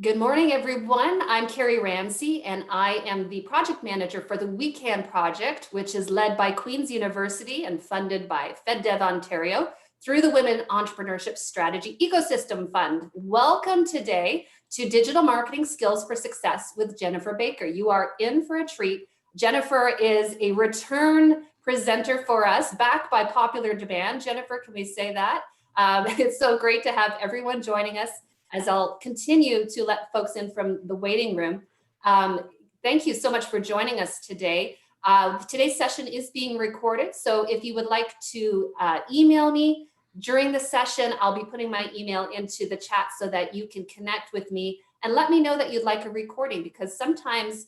Good morning, everyone. I'm Carrie Ramsey, and I am the project manager for the We Can project, which is led by Queen's University and funded by FedDev Ontario through the Women Entrepreneurship Strategy Ecosystem Fund. Welcome today to Digital Marketing Skills for Success with Jennifer Baker. You are in for a treat. Jennifer is a return presenter for us, back by popular demand. Jennifer, can we say that? It's so great to have everyone joining us as I'll continue to let folks in from the waiting room. Thank you so much for joining us today. Today's session is being recorded, so if you would like to email me during the session, I'll be putting my email into the chat so that you can connect with me and let me know that you'd like a recording, because sometimes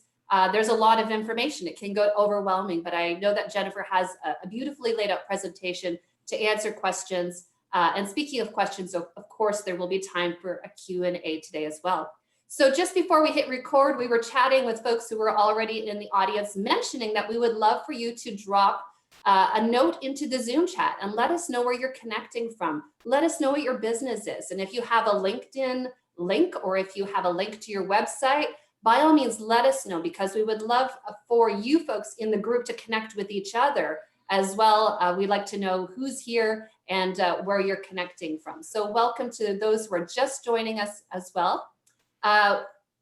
there's a lot of information. It can go overwhelming, but I know that Jennifer has a beautifully laid out presentation to answer questions. And speaking of questions, of course, there will be time for a Q&A today as well. So just before we hit record, we were chatting with folks who were already in the audience, mentioning that we would love for you to drop a note into the Zoom chat and let us know where you're connecting from. Let us know what your business is. And if you have a LinkedIn link or if you have a link to your website, by all means, let us know, because we would love for you folks in the group to connect with each other as well. We'd like to know who's here and where you're connecting from. So welcome to those who are just joining us as well.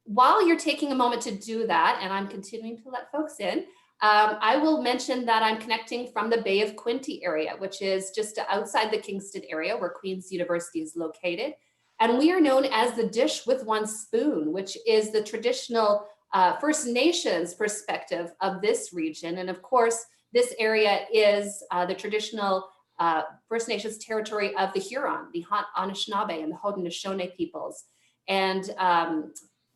While you're taking a moment to do that, and I'm continuing to let folks in, I will mention that I'm connecting from the Bay of Quinte area, which is just outside the Kingston area where Queen's University is located. And we are known as the dish with one spoon, which is the traditional First Nations perspective of this region. And of course, this area is the traditional First Nations territory of the Huron, the Anishinaabe, and the Haudenosaunee peoples. And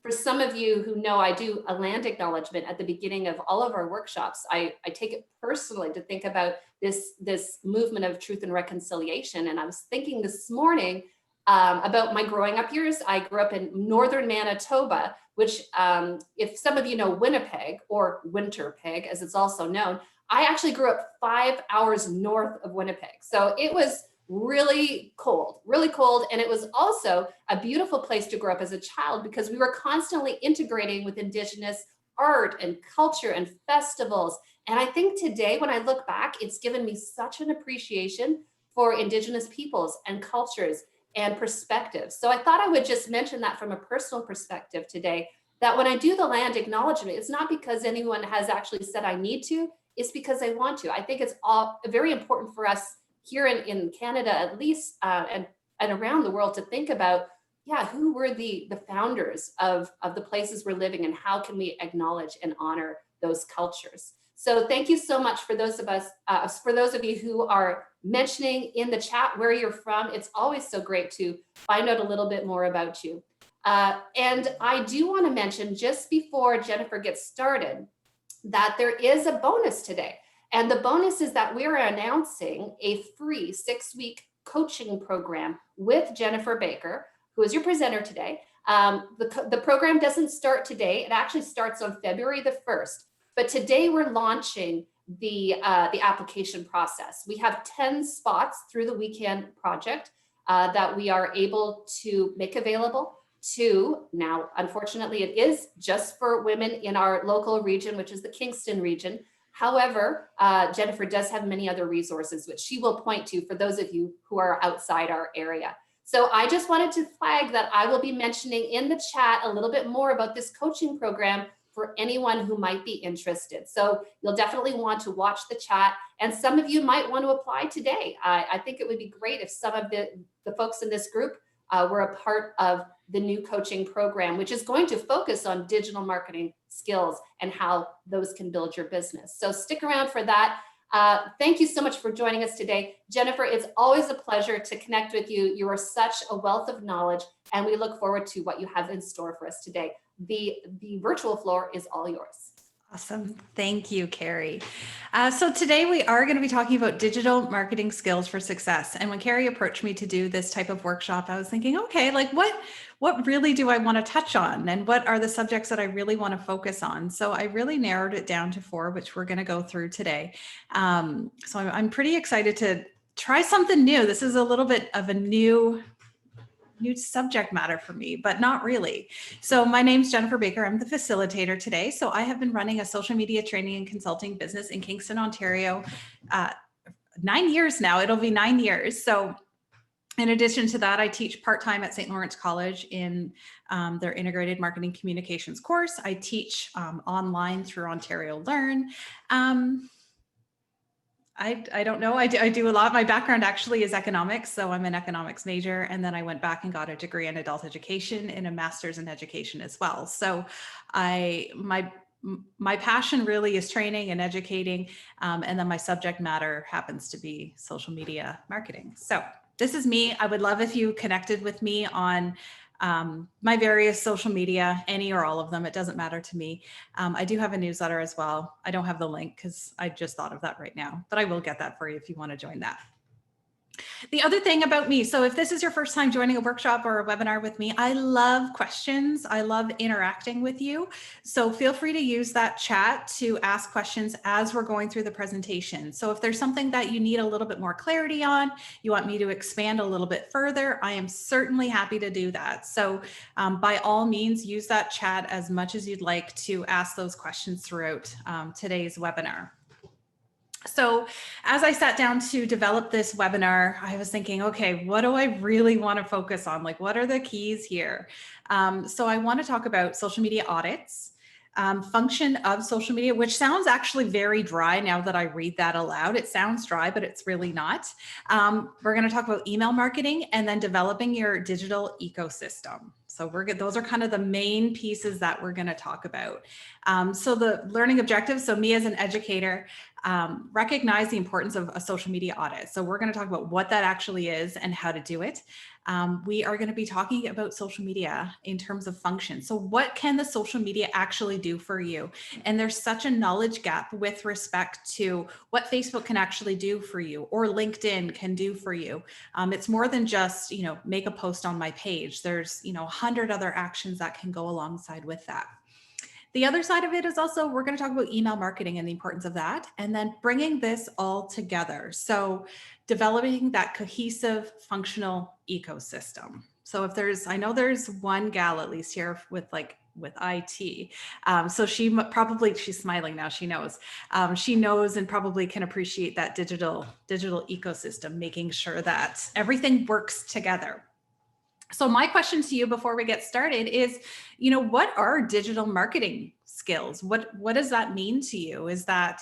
for some of you who know, I do a land acknowledgement at the beginning of all of our workshops. I take it personally to think about this movement of truth and reconciliation. And I was thinking this morning about my growing up years. I grew up in northern Manitoba, which if some of you know Winnipeg, or Winterpeg as it's also known, I actually grew up 5 hours north of Winnipeg. So it was really cold. And it was also a beautiful place to grow up as a child, because we were constantly integrating with Indigenous art and culture and festivals. And I think today, when I look back, it's given me such an appreciation for Indigenous peoples and cultures and perspectives. So I thought I would just mention that from a personal perspective today, that when I do the land acknowledgement, it's not because anyone has actually said I need to, it's because I want to. I think it's all very important for us here in Canada, at least, and around the world, to think about, who were the founders of the places we're living, and how can we acknowledge and honor those cultures. So thank you so much for those of you who are mentioning in the chat where you're from. It's always so great to find out a little bit more about you. And I do want to mention, just before Jennifer gets started, that there is a bonus today. And the bonus is that we are announcing a free 6-week coaching program with Jennifer Baker, who is your presenter today. The program doesn't start today. It actually starts on February the 1st. But today we're launching the application process. We have 10 spots through the We Can project that we are able to make available to. Now, unfortunately, it is just for women in our local region, which is the Kingston region. However, Jennifer does have many other resources, which she will point to for those of you who are outside our area. So I just wanted to flag that I will be mentioning in the chat a little bit more about this coaching program for anyone who might be interested. So you'll definitely want to watch the chat, and some of you might want to apply today. I think it would be great if some of the folks in this group were a part of the new coaching program, which is going to focus on digital marketing skills and how those can build your business. So stick around for that. Thank you so much for joining us today. Jennifer, it's always a pleasure to connect with you. You are such a wealth of knowledge, and we look forward to what you have in store for us today. The virtual floor is all yours. Awesome. Thank you, Carrie. So today we are going to be talking about digital marketing skills for success. And when Carrie approached me to do this type of workshop, I was thinking, okay, like what really do I want to touch on? And what are the subjects that I really want to focus on? So I really narrowed it down to 4, which we're going to go through today. So I'm pretty excited to try something new. This is a little bit of a new new subject matter for me, but not really. So my name's Jennifer Baker. I'm the facilitator today. So I have been running a social media training and consulting business in Kingston, Ontario, 9 years now. It'll be 9 years. So in addition to that, I teach part-time at St. Lawrence College in their integrated marketing communications course. I teach online through Ontario Learn. I don't know. I do a lot. My background actually is economics. So I'm an economics major. And then I went back and got a degree in adult education and a master's in education as well. So my passion really is training and educating. And then my subject matter happens to be social media marketing. So this is me. I would love if you connected with me on my various social media, any or all of them. It doesn't matter to me. I do have a newsletter as well. I don't have the link because I just thought of that right now, but I will get that for you if you want to join that. The other thing about me, so if this is your first time joining a workshop or a webinar with me, I love questions. I love interacting with you. So feel free to use that chat to ask questions as we're going through the presentation. So if there's something that you need a little bit more clarity on, you want me to expand a little bit further, I am certainly happy to do that. So by all means, use that chat as much as you'd like to ask those questions throughout today's webinar. So as I sat down to develop this webinar, I was thinking, okay, what do I really want to focus on? Like, what are the keys here? So I want to talk about social media audits, function of social media, which sounds actually very dry now that I read that aloud. It sounds dry, but it's really not. We're going to talk about email marketing and then developing your digital ecosystem. So those are kind of the main pieces that we're going to talk about. So the learning objectives, so me as an educator, recognize the importance of a social media audit. So we're going to talk about what that actually is and how to do it. We are going to be talking about social media in terms of function. So what can the social media actually do for you? And there's such a knowledge gap with respect to what Facebook can actually do for you or LinkedIn can do for you. It's more than just, make a post on my page. There's, 100 other actions that can go alongside with that. The other side of it is also, we're going to talk about email marketing and the importance of that, and then bringing this all together. So developing that cohesive functional ecosystem. So I know there's one gal at least here with IT. So she's smiling now. She knows and probably can appreciate that digital ecosystem, making sure that everything works together. So my question to you before we get started is, what are digital marketing skills? What does that mean to you? Is that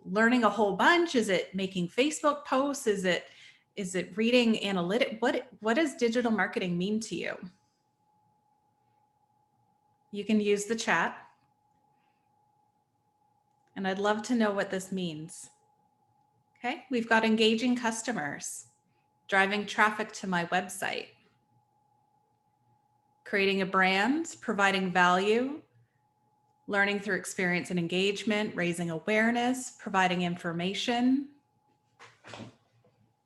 learning a whole bunch? Is it making Facebook posts? Is it reading analytics? What does digital marketing mean to you? You can use the chat. And I'd love to know what this means. Okay, we've got engaging customers, driving traffic to my website, creating a brand, providing value, learning through experience and engagement, raising awareness, providing information,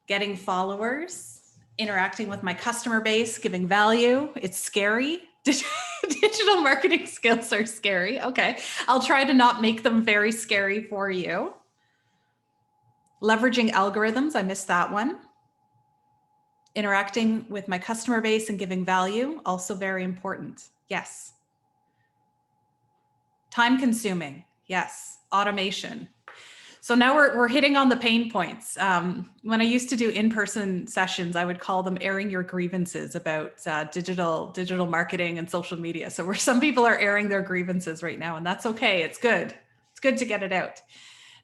getting followers, interacting with my customer base, giving value. It's scary. Digital marketing skills are scary. Okay, I'll try to not make them very scary for you. Leveraging algorithms, I missed that one. Interacting with my customer base and giving value, also very important. Yes. Time consuming. Yes. Automation. So now we're hitting on the pain points. When I used to do in-person sessions, I would call them airing your grievances about digital marketing and social media. So some people are airing their grievances right now, and that's okay. It's good. It's good to get it out.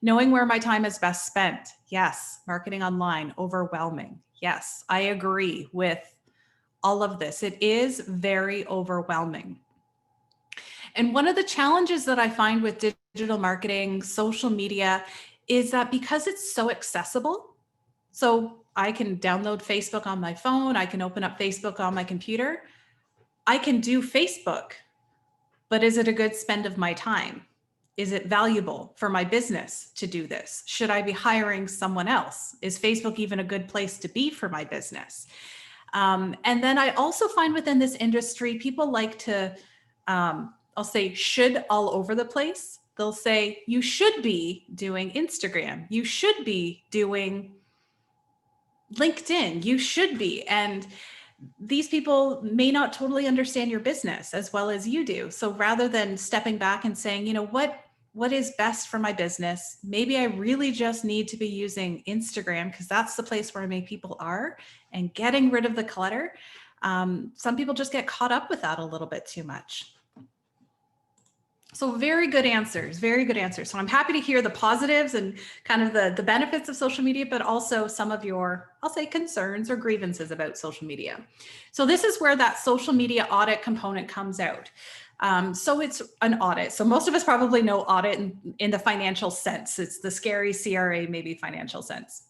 Knowing where my time is best spent. Yes. Marketing online, overwhelming. Yes, I agree with all of this. It is very overwhelming. And one of the challenges that I find with digital marketing, social media, is that because it's so accessible, so I can download Facebook on my phone, I can open up Facebook on my computer, I can do Facebook, but is it a good spend of my time? Is it valuable for my business to do this? Should I be hiring someone else? Is Facebook even a good place to be for my business? And then I also find within this industry, people like to, I'll say should all over the place. They'll say, you should be doing Instagram. You should be doing LinkedIn. You should be. And these people may not totally understand your business as well as you do. So rather than stepping back and saying, you know, what is best for my business? Maybe I really just need to be using Instagram because that's the place where my people are, and getting rid of the clutter. Some people just get caught up with that a little bit too much. So very good answers, very good answers. So I'm happy to hear the positives and kind of the benefits of social media, but also some of your, I'll say, concerns or grievances about social media. So this is where that social media audit component comes out. So it's an audit. So most of us probably know audit in the financial sense. It's the scary CRA, maybe financial sense.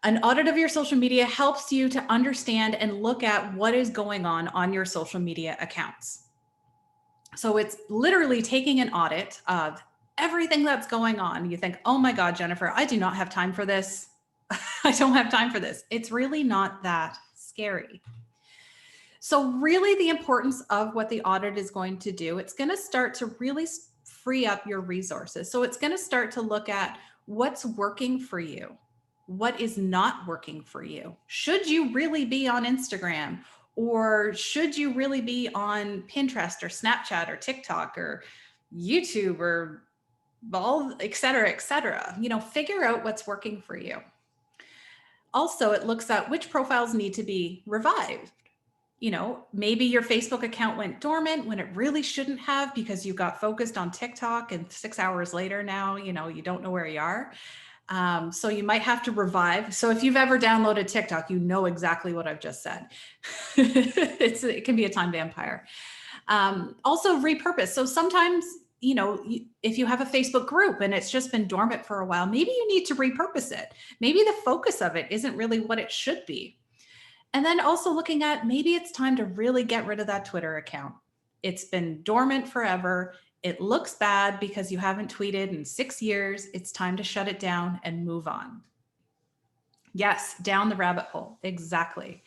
An audit of your social media helps you to understand and look at what is going on your social media accounts. So it's literally taking an audit of everything that's going on. You think, oh my God, Jennifer, I do not have time for this. I don't have time for this. It's really not that scary. So really the importance of what the audit is going to do, it's going to start to really free up your resources. So it's going to start to look at what's working for you, what is not working for you. Should you really be on Instagram? Or should you really be on Pinterest or Snapchat or TikTok or YouTube or all, et cetera, et cetera? You know, figure out what's working for you. Also, it looks at which profiles need to be revived. You know, maybe your Facebook account went dormant when it really shouldn't have because you got focused on TikTok, and 6 hours later now, you know, you don't know where you are. So you might have to revive. So if you've ever downloaded TikTok, you know exactly what I've just said. It can be a time vampire. Also repurpose. So sometimes, you know, if you have a Facebook group and it's just been dormant for a while, maybe you need to repurpose it. Maybe the focus of it isn't really what it should be. And then also looking at maybe it's time to really get rid of that Twitter account. It's been dormant forever. It looks bad because you haven't tweeted in 6 years. It's time to shut it down and move on. Yes, down the rabbit hole. Exactly.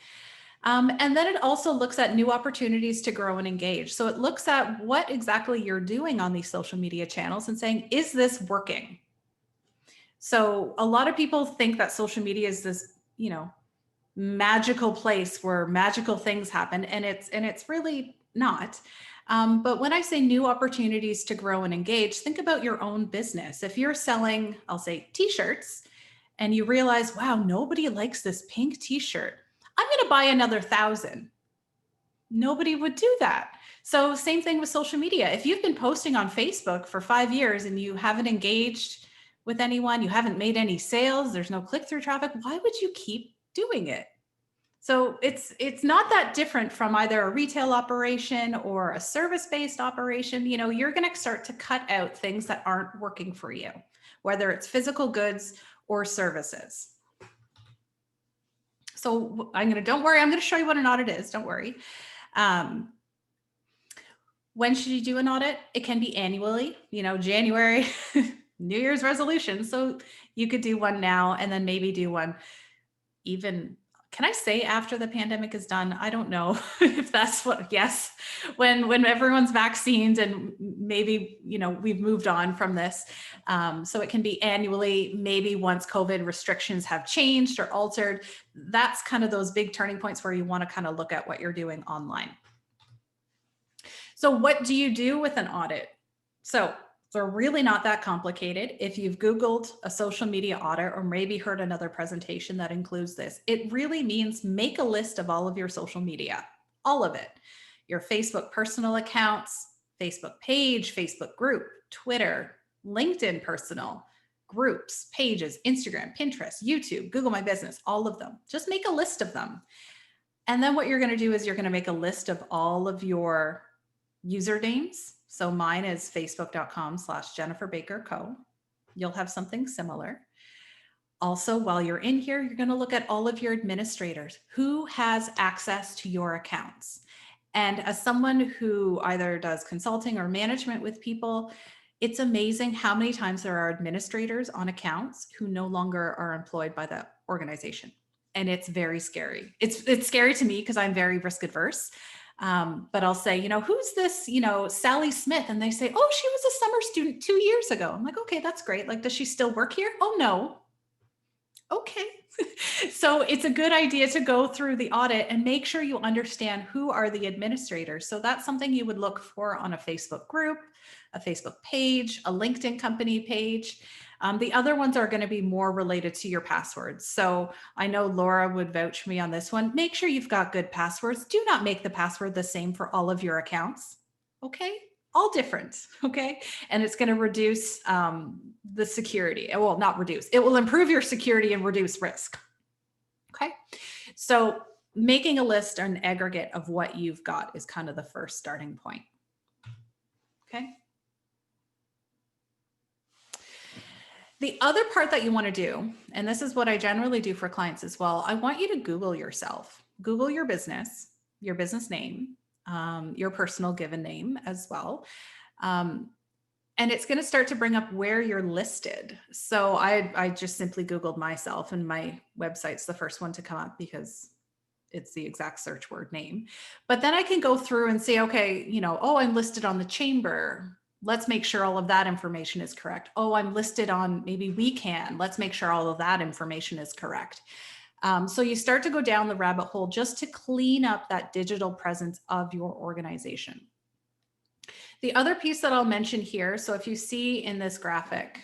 And then it also looks at new opportunities to grow and engage. So it looks at what exactly you're doing on these social media channels and saying, is this working? So a lot of people think that social media is this, you know, magical place where magical things happen, and it's really not. But when I say new opportunities to grow and engage, think about your own business. If you're selling, I'll say, t-shirts, and you realize, wow, nobody likes this pink t-shirt, I'm going to buy another 1,000. Nobody would do that. So same thing with social media. If you've been posting on Facebook for 5 years and you haven't engaged with anyone, you haven't made any sales, there's no click-through traffic, why would you keep doing it? So it's not that different from either a retail operation or a service-based operation. You know, you're going to start to cut out things that aren't working for you, whether it's physical goods or services. So don't worry, I'm going to show you what an audit is. Don't worry. When should you do an audit? It can be annually, you know, January, New Year's resolution. So you could do one now and then maybe do one even, can I say after the pandemic is done? I don't know if that's what, yes, when everyone's vaccinated and maybe, you know, we've moved on from this. So it can be annually, maybe once COVID restrictions have changed or altered. That's kind of those big turning points where you want to kind of look at what you're doing online. So what do you do with an audit? So they're really not that complicated. If you've Googled a social media audit or maybe heard another presentation that includes this, it really means make a list of all of your social media, all of it. Your Facebook personal accounts, Facebook page, Facebook group, Twitter, LinkedIn personal, groups, pages, Instagram, Pinterest, YouTube, Google My Business, all of them. Just make a list of them. And then what you're going to do is you're going to make a list of all of your usernames. So mine is facebook.com/JenniferBakerCo. You'll have something similar. Also, while you're in here, you're going to look at all of your administrators. Who has access to your accounts? And as someone who either does consulting or management with people, it's amazing how many times there are administrators on accounts who no longer are employed by the organization. And it's very scary. It's scary to me because I'm very risk adverse. But I'll say, you know, who's this, you know, Sally Smith? And they say, oh, she was a summer student 2 years ago. I'm like, okay, that's great. Like, does she still work here? Oh, no. Okay. So it's a good idea to go through the audit and make sure you understand who are the administrators. So that's something you would look for on a Facebook group, a Facebook page, a LinkedIn company page. The other ones are going to be more related to your passwords. So I know Laura would vouch for me on this one. Make sure you've got good passwords. Do not make the password the same for all of your accounts. Okay. All different. Okay. And it's going to reduce the security. Well, not reduce. It will improve your security and reduce risk. Okay. So making a list or an aggregate of what you've got is kind of the first starting point. Okay. The other part that you want to do, and this is what I generally do for clients as well, I want you to Google yourself. Google your business name, your personal given name as well. And it's going to start to bring up where you're listed. So I just simply Googled myself, and my website's the first one to come up because it's the exact search word name. But then I can go through and say, okay, oh, I'm listed on the chamber. Let's make sure all of that information is correct. Oh, I'm listed on maybe WeCan. Let's make sure all of that information is correct. So you start to go down the rabbit hole just to clean up that digital presence of your organization. The other piece that I'll mention here, so if you see in this graphic,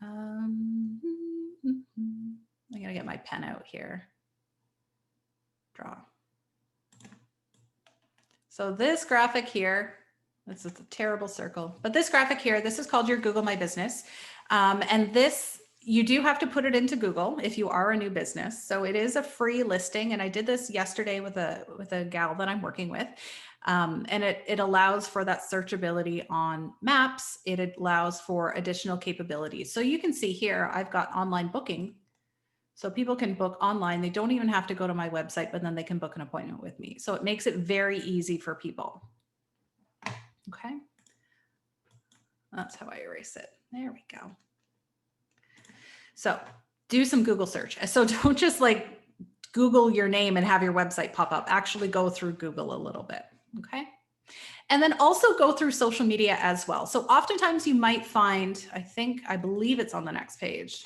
I'm going to get my pen out here. Draw. So this graphic here, this is a terrible circle, but this graphic here, this is called your Google My Business. And this, you do have to put it into Google if you are a new business. So it is a free listing. And I did this yesterday with a gal that I'm working with. And it allows for that searchability on maps. It allows for additional capabilities. So you can see here, I've got online booking. So people can book online. They don't even have to go to my website, but then they can book an appointment with me. So it makes it very easy for people. Okay. That's how I erase it. There we go. So do some Google search. So don't just like Google your name and have your website pop up. Actually go through Google a little bit. Okay. And then also go through social media as well. So oftentimes you might find, I believe it's on the next page.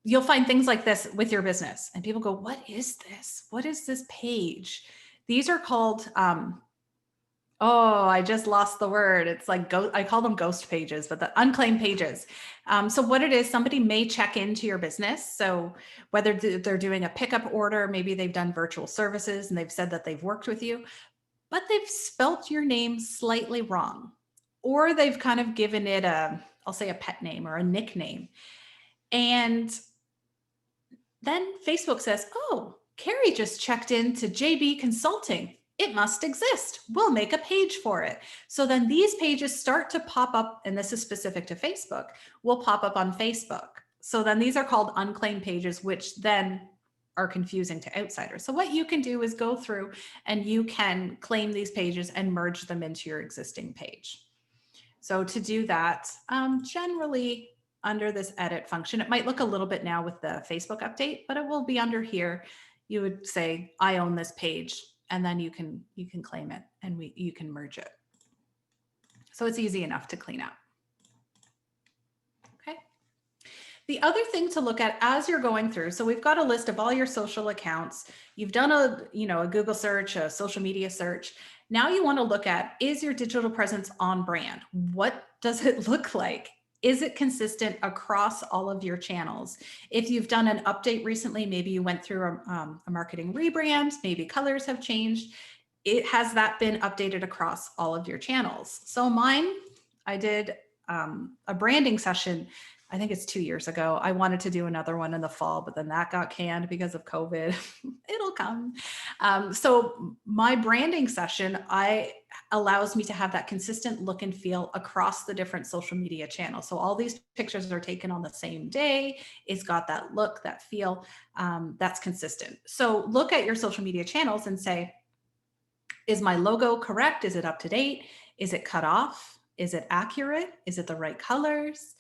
You'll find things like this with your business and people go, what is this? What is this page? These are called, oh, I just lost the word. It's like, I call them ghost pages, but the unclaimed pages. So what it is, somebody may check into your business. So whether they're doing a pickup order, maybe they've done virtual services and they've said that they've worked with you, but they've spelt your name slightly wrong, or they've kind of given it I'll say a pet name or a nickname. And then Facebook says, oh, Carrie just checked into JB Consulting. It must exist. We'll make a page for it. So then these pages start to pop up, and this is specific to Facebook, will pop up on Facebook. So then these are called unclaimed pages, which then are confusing to outsiders. So what you can do is go through and you can claim these pages and merge them into your existing page. So to do that, generally, under this edit function, it might look a little bit now with the Facebook update, but it will be under here. You would say, I own this page, and then you can claim it and you can merge it. So it's easy enough to clean up. Okay. The other thing to look at as you're going through, so we've got a list of all your social accounts. You've done a Google search, a social media search. Now you want to look at, is your digital presence on brand? What does it look like? Is it consistent across all of your channels? If you've done an update recently, maybe you went through a marketing rebrand, maybe colors have changed. Has that been updated across all of your channels? So mine, I did a branding session, I think it's 2 years ago. I wanted to do another one in the fall, but then that got canned because of COVID. It'll come. So my branding session, allows me to have that consistent look and feel across the different social media channels. So all these pictures are taken on the same day. It's got that look, that feel, that's consistent. So look at your social media channels and say, is my logo correct? Is it up to date? Is it cut off? Is it accurate? Is it the right colors?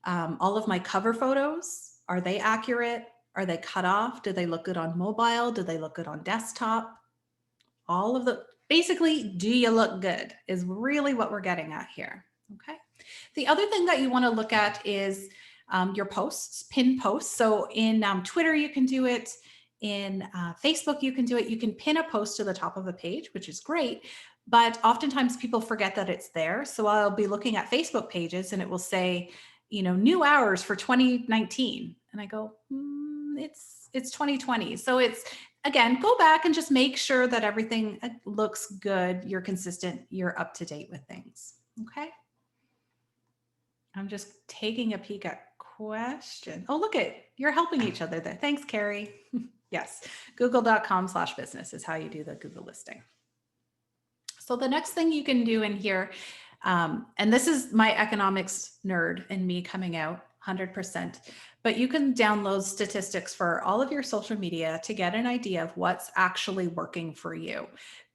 All of my cover photos, are they accurate? Are they cut off? Do they look good on mobile? Do they look good on desktop? All of basically, do you look good is really what we're getting at here. Okay. The other thing that you want to look at is your posts, pin posts. So in Twitter, you can do it. In Facebook, you can do it. You can pin a post to the top of a page, which is great. But oftentimes people forget that it's there. So I'll be looking at Facebook pages and it will say, new hours for 2019. And I go, it's 2020. So it's, again, go back and just make sure that everything looks good. You're consistent. You're up to date with things. Okay. I'm just taking a peek at question. Oh, look at, you're helping each other there. Thanks, Carrie. Yes. Google.com/business is how you do the Google listing. So the next thing you can do in here, and this is my economics nerd and me coming out 100%, but you can download statistics for all of your social media to get an idea of what's actually working for you,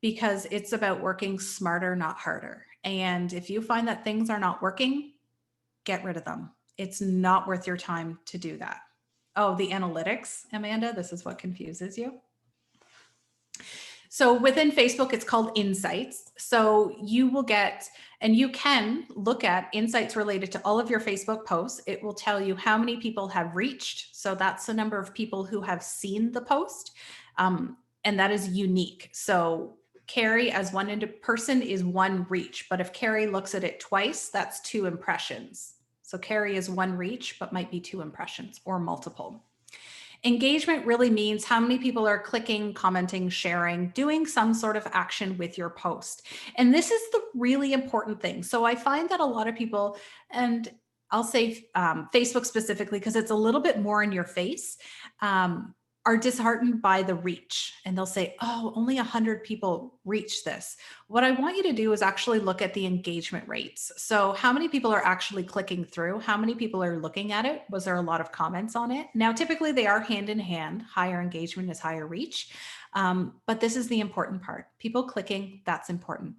because it's about working smarter, not harder. And if you find that things are not working, get rid of them. It's not worth your time to do that. Oh, the analytics, Amanda, this is what confuses you. So within Facebook, it's called Insights. So you will get, and you can look at insights related to all of your Facebook posts. It will tell you how many people have reached. So that's the number of people who have seen the post. And that is unique. So Carrie as one person is one reach, but if Carrie looks at it twice, that's 2 impressions. So Carrie is one reach, but might be 2 impressions or multiple. Engagement really means how many people are clicking, commenting, sharing, doing some sort of action with your post. And this is the really important thing. So I find that a lot of people, and I'll say Facebook specifically, because it's a little bit more in your face, are disheartened by the reach. And they'll say, oh, only 100 people reach this. What I want you to do is actually look at the engagement rates. So how many people are actually clicking through? How many people are looking at it? Was there a lot of comments on it? Now, typically they are hand in hand. Higher engagement is higher reach. But this is the important part. People clicking, that's important.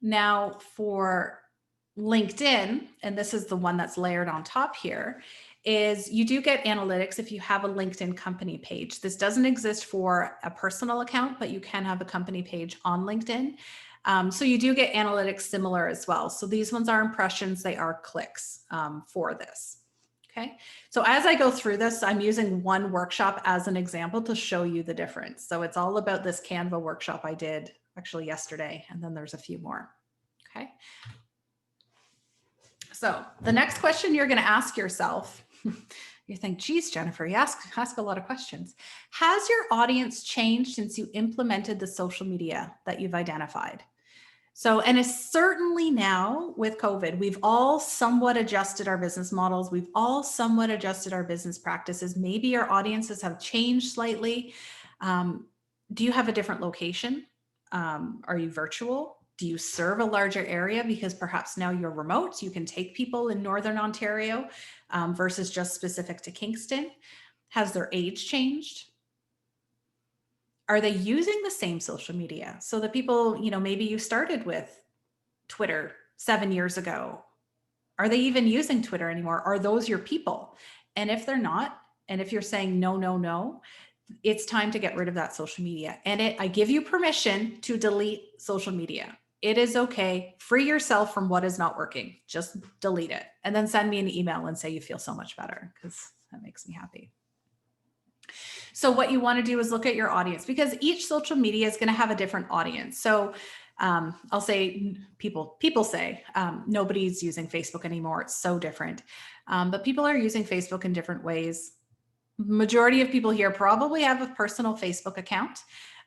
Now for LinkedIn, and this is the one that's layered on top here, is you do get analytics if you have a LinkedIn company page. This doesn't exist for a personal account, but you can have a company page on LinkedIn. So you do get analytics similar as well. So these ones are impressions, they are clicks for this. Okay, so as I go through this, I'm using one workshop as an example to show you the difference. So it's all about this Canva workshop I did actually yesterday, and then there's a few more. Okay. So the next question you're going to ask yourself, you think, geez, Jennifer, you ask a lot of questions. Has your audience changed since you implemented the social media that you've identified? So, and it's certainly now with COVID, we've all somewhat adjusted our business models. We've all somewhat adjusted our business practices. Maybe your audiences have changed slightly. Do you have a different location? Are you virtual? Do you serve a larger area because perhaps now you're remote? You can take people in Northern Ontario versus just specific to Kingston. Has their age changed? Are they using the same social media? So the people, maybe you started with Twitter 7 years ago. Are they even using Twitter anymore? Are those your people? And if they're not, and if you're saying no, no, no, it's time to get rid of that social media. And I give you permission to delete social media. It is okay. Free yourself from what is not working. Just delete it. And then send me an email and say you feel so much better, because that makes me happy. So what you want to do is look at your audience, because each social media is going to have a different audience. So I'll say people say nobody's using Facebook anymore. It's so different. But people are using Facebook in different ways. Majority of people here probably have a personal Facebook account.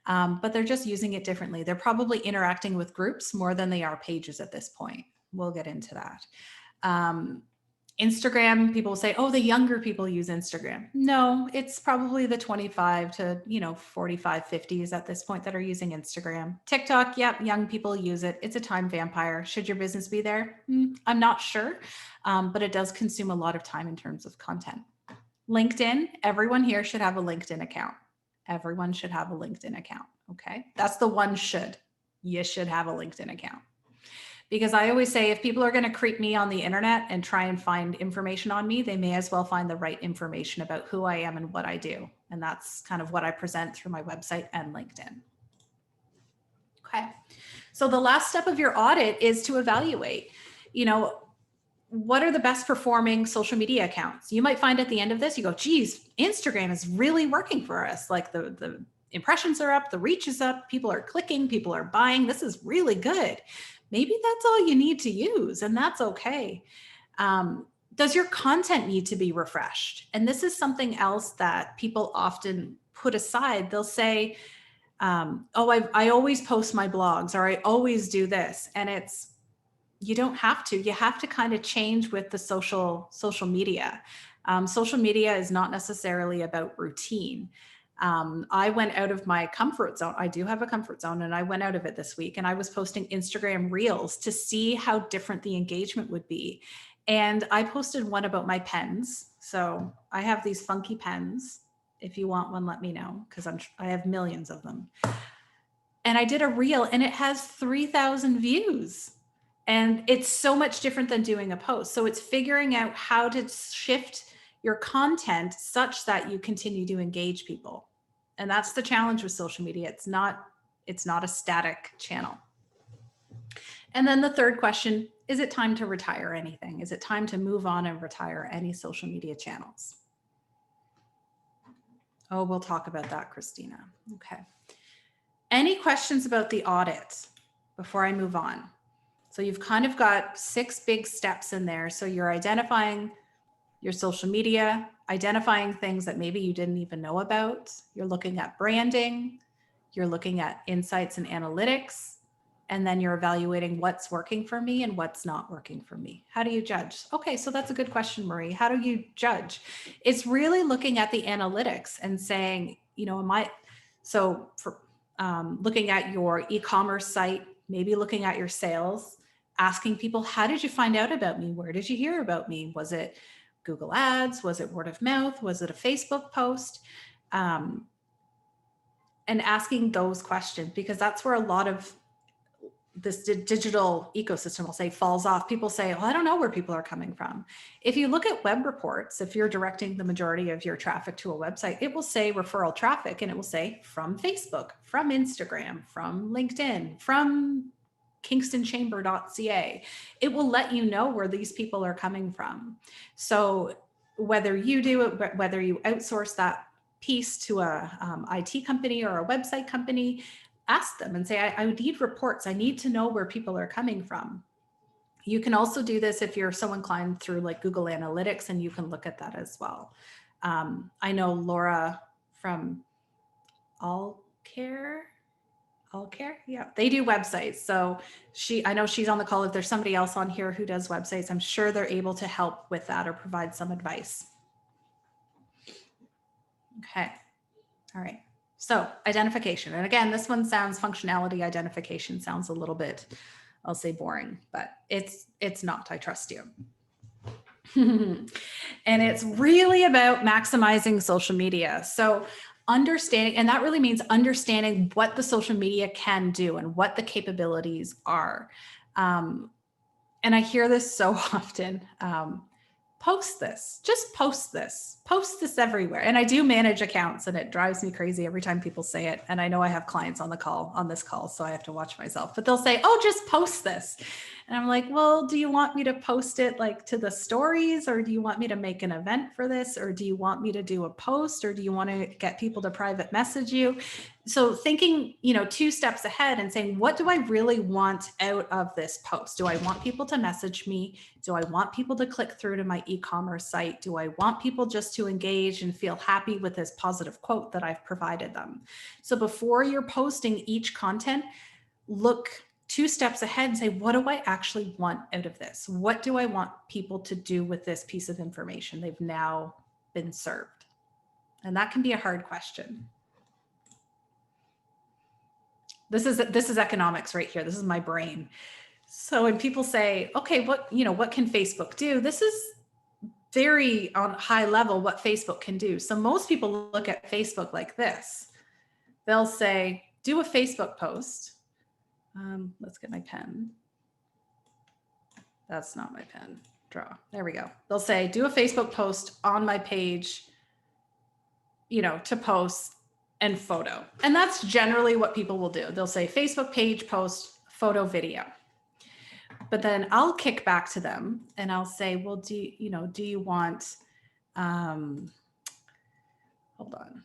But they're just using it differently. They're probably interacting with groups more than they are pages at this point. We'll get into that. Instagram, people say, oh, the younger people use Instagram. No, it's probably the 25 to 45, 50s at this point that are using Instagram. TikTok, yep, young people use it. It's a time vampire. Should your business be there? I'm not sure, but it does consume a lot of time in terms of content. LinkedIn, everyone here should have a LinkedIn account. Everyone should have a LinkedIn account. Okay. That's the one should. You should have a LinkedIn account. Because I always say, if people are going to creep me on the internet and try and find information on me, they may as well find the right information about who I am and what I do. And that's kind of what I present through my website and LinkedIn. Okay. So the last step of your audit is to evaluate, what are the best performing social media accounts? You might find at the end of this, you go, geez, Instagram is really working for us. Like the impressions are up, the reach is up, people are clicking, people are buying. This is really good. Maybe that's all you need to use, and that's okay. Does your content need to be refreshed? And this is something else that people often put aside. They'll say, oh, I always post my blogs, or I always do this. And you don't have to. You have to kind of change with the social media. Social media is not necessarily about routine. I went out of my comfort zone. I do have a comfort zone, and I went out of it this week, and I was posting Instagram reels to see how different the engagement would be. And I posted one about my pens. So I have these funky pens. If you want one, let me know, because I have millions of them. And I did a reel, and it has 3,000 views. And it's so much different than doing a post. So it's figuring out how to shift your content such that you continue to engage people. And that's the challenge with social media. It's not a static channel. And then the third question, is it time to retire anything? Is it time to move on and retire any social media channels? Oh, we'll talk about that, Christina. Okay. Any questions about the audit before I move on? So you've kind of got 6 big steps in there. So you're identifying your social media, identifying things that maybe you didn't even know about. You're looking at branding. You're looking at insights and analytics. And then you're evaluating what's working for me and what's not working for me. How do you judge? Okay, so that's a good question, Marie. How do you judge? It's really looking at the analytics and saying, looking at your e-commerce site, maybe looking at your sales, asking people, how did you find out about me? Where did you hear about me? Was it Google Ads? Was it word of mouth? Was it a Facebook post? And asking those questions, because that's where a lot of this digital ecosystem will say falls off. People say, oh, I don't know where people are coming from. If you look at web reports, if you're directing the majority of your traffic to a website, it will say referral traffic, and it will say from Facebook, from Instagram, from LinkedIn, from kingstonchamber.ca. It will let you know where these people are coming from. So whether you do it, whether you outsource that piece to a IT company or a website company, ask them and say, I need reports. I need to know where people are coming from. You can also do this if you're so inclined through like Google Analytics, and you can look at that as well. I know Laura from Allcare, yeah, they do websites. So I know she's on the call. If there's somebody else on here who does websites, I'm sure they're able to help with that or provide some advice. Okay, all right. So identification. And again, this one sounds, functionality identification sounds a little bit, I'll say boring, but it's not, I trust you. And it's really about maximizing social media. So understanding, and that really means understanding what the social media can do and what the capabilities are. And I hear this so often. Post this, just post this everywhere. And I do manage accounts, and it drives me crazy every time people say it. And I know I have clients on this call, so I have to watch myself, but they'll say, oh, just post this. And I'm like, well, do you want me to post it like to the stories, or do you want me to make an event for this? Or do you want me to do a post, or do you want to get people to private message you? So thinking, 2 steps ahead and saying, what do I really want out of this post? Do I want people to message me? Do I want people to click through to my e-commerce site? Do I want people just to engage and feel happy with this positive quote that I've provided them? So before you're posting each content, look 2 steps ahead and say, what do I actually want out of this? What do I want people to do with this piece of information they've now been served? And that can be a hard question. This is economics right here. This is my brain. So when people say, okay, what can Facebook do? This is very on high level what Facebook can do. So most people look at Facebook like this. They'll say, do a Facebook post. Let's get my pen. That's not my pen. Draw. There we go. They'll say, do a Facebook post on my page, to post and photo. And that's generally what people will do. They'll say Facebook page, post, photo, video. but then I'll kick back to them and I'll say, well, do you want, hold on.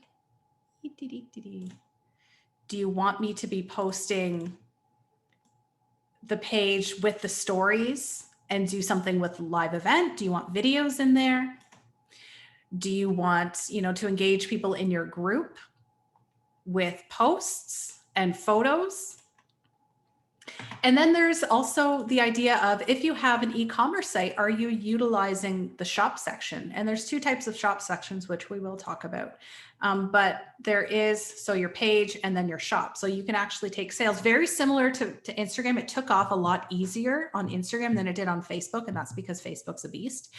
Do you want me to be posting the page with the stories and do something with live event? Do you want videos in there? Do you want, to engage people in your group with posts and photos? And then there's also the idea of, if you have an e-commerce site, are you utilizing the shop section? And there's two types of shop sections, which we will talk about. But there is, so your page and then your shop. So you can actually take sales, very similar to Instagram. It took off a lot easier on Instagram than it did on Facebook. And that's because Facebook's a beast.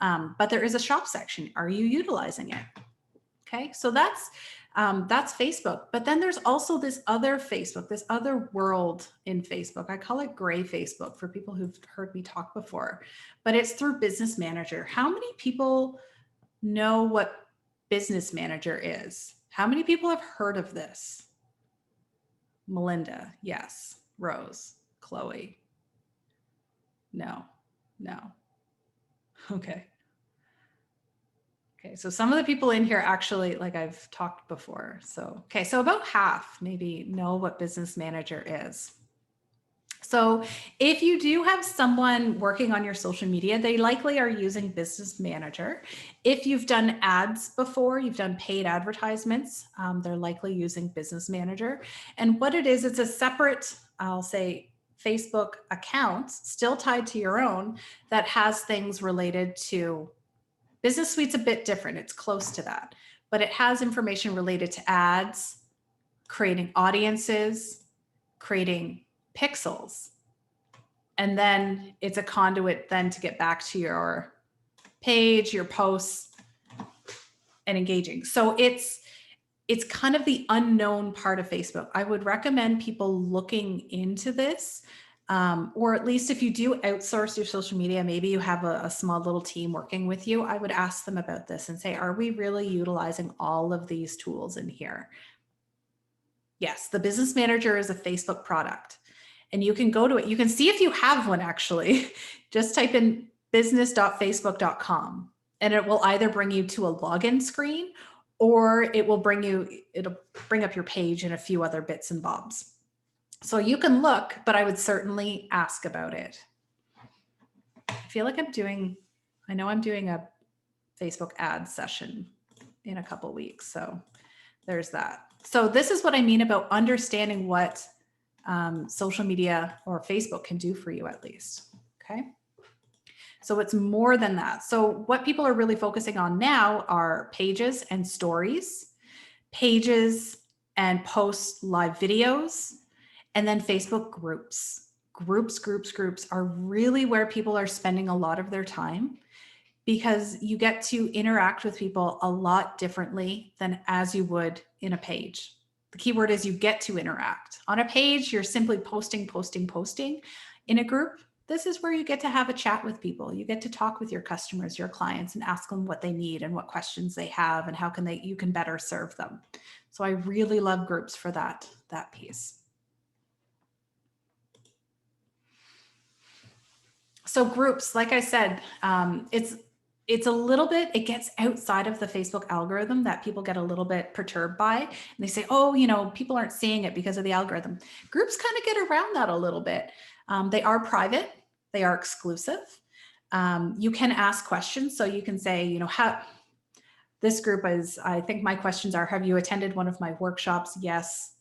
But there is a shop section. Are you utilizing it? Okay, so that's Facebook. But then there's also this other Facebook, this other world in Facebook. I call it gray Facebook for people who've heard me talk before, but it's through Business Manager. How many people know what Business Manager is? How many people have heard of this? Melinda, yes. Rose, Chloe, no. Okay. Okay, so some of the people in here actually, like I've talked before. So, okay, so about half maybe know what Business Manager is. So if you do have someone working on your social media, they likely are using Business Manager. If you've done ads before, you've done paid advertisements, they're likely using Business Manager. And what it is, it's a separate, I'll say, Facebook account, still tied to your own, that has things related to Business Suite's a bit different. It's close to that, but it has information related to ads, creating audiences, creating pixels. And then it's a conduit then to get back to your page, your posts, and engaging. So it's kind of the unknown part of Facebook. I would recommend people looking into this. Or at least if you do outsource your social media, maybe you have a small little team working with you, I would ask them about this and say, are we really utilizing all of these tools in here? Yes, the Business Manager is a Facebook product, and you can go to it. You can see if you have one, actually. Just type in business.facebook.com and it will either bring you to a login screen, or it'll bring up your page and a few other bits and bobs. So you can look, but I would certainly ask about it. I feel like I'm doing a Facebook ad session in a couple weeks. So there's that. So this is what I mean about understanding what social media or Facebook can do for you, at least. Okay. So it's more than that. So what people are really focusing on now are pages and stories, pages and post live videos, and then Facebook groups. Groups are really where people are spending a lot of their time, because you get to interact with people a lot differently than as you would in a page. The key word is you get to interact. On a page, you're simply posting. In a group, this is where you get to have a chat with people. You get to talk with your customers, your clients, and ask them what they need and what questions they have and how you can better serve them. So I really love groups for that piece. So groups, like I said, it's a little bit, it gets outside of the Facebook algorithm that people get a little bit perturbed by. And they say, oh, people aren't seeing it because of the algorithm. Groups kind of get around that a little bit. They are private, they are exclusive. You can ask questions. So you can say, this group is, I think my questions are, have you attended one of my workshops? Yes.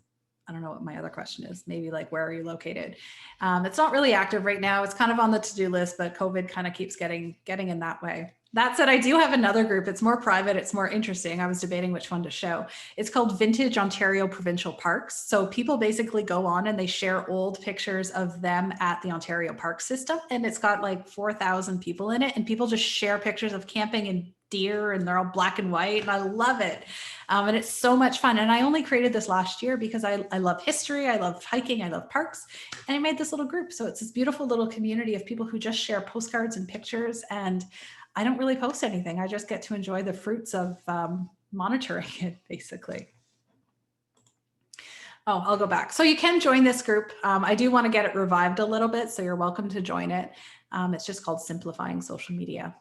I don't know what my other question is. Maybe like, where are you located? It's not really active right now. It's kind of on the to-do list, but COVID kind of keeps getting in that way. That said, I do have another group. It's more private. It's more interesting. I was debating which one to show. It's called Vintage Ontario Provincial Parks. So people basically go on and they share old pictures of them at the Ontario Park System. And it's got like 4,000 people in it. And people just share pictures of camping and deer, and they're all black and white. And I love it. And it's so much fun. And I only created this last year because I love history. I love hiking. I love parks. And I made this little group. So it's this beautiful little community of people who just share postcards and pictures. And I don't really post anything. I just get to enjoy the fruits of monitoring it, basically. Oh, I'll go back. So you can join this group. I do want to get it revived a little bit, so you're welcome to join it. It's just called Simplifying Social Media.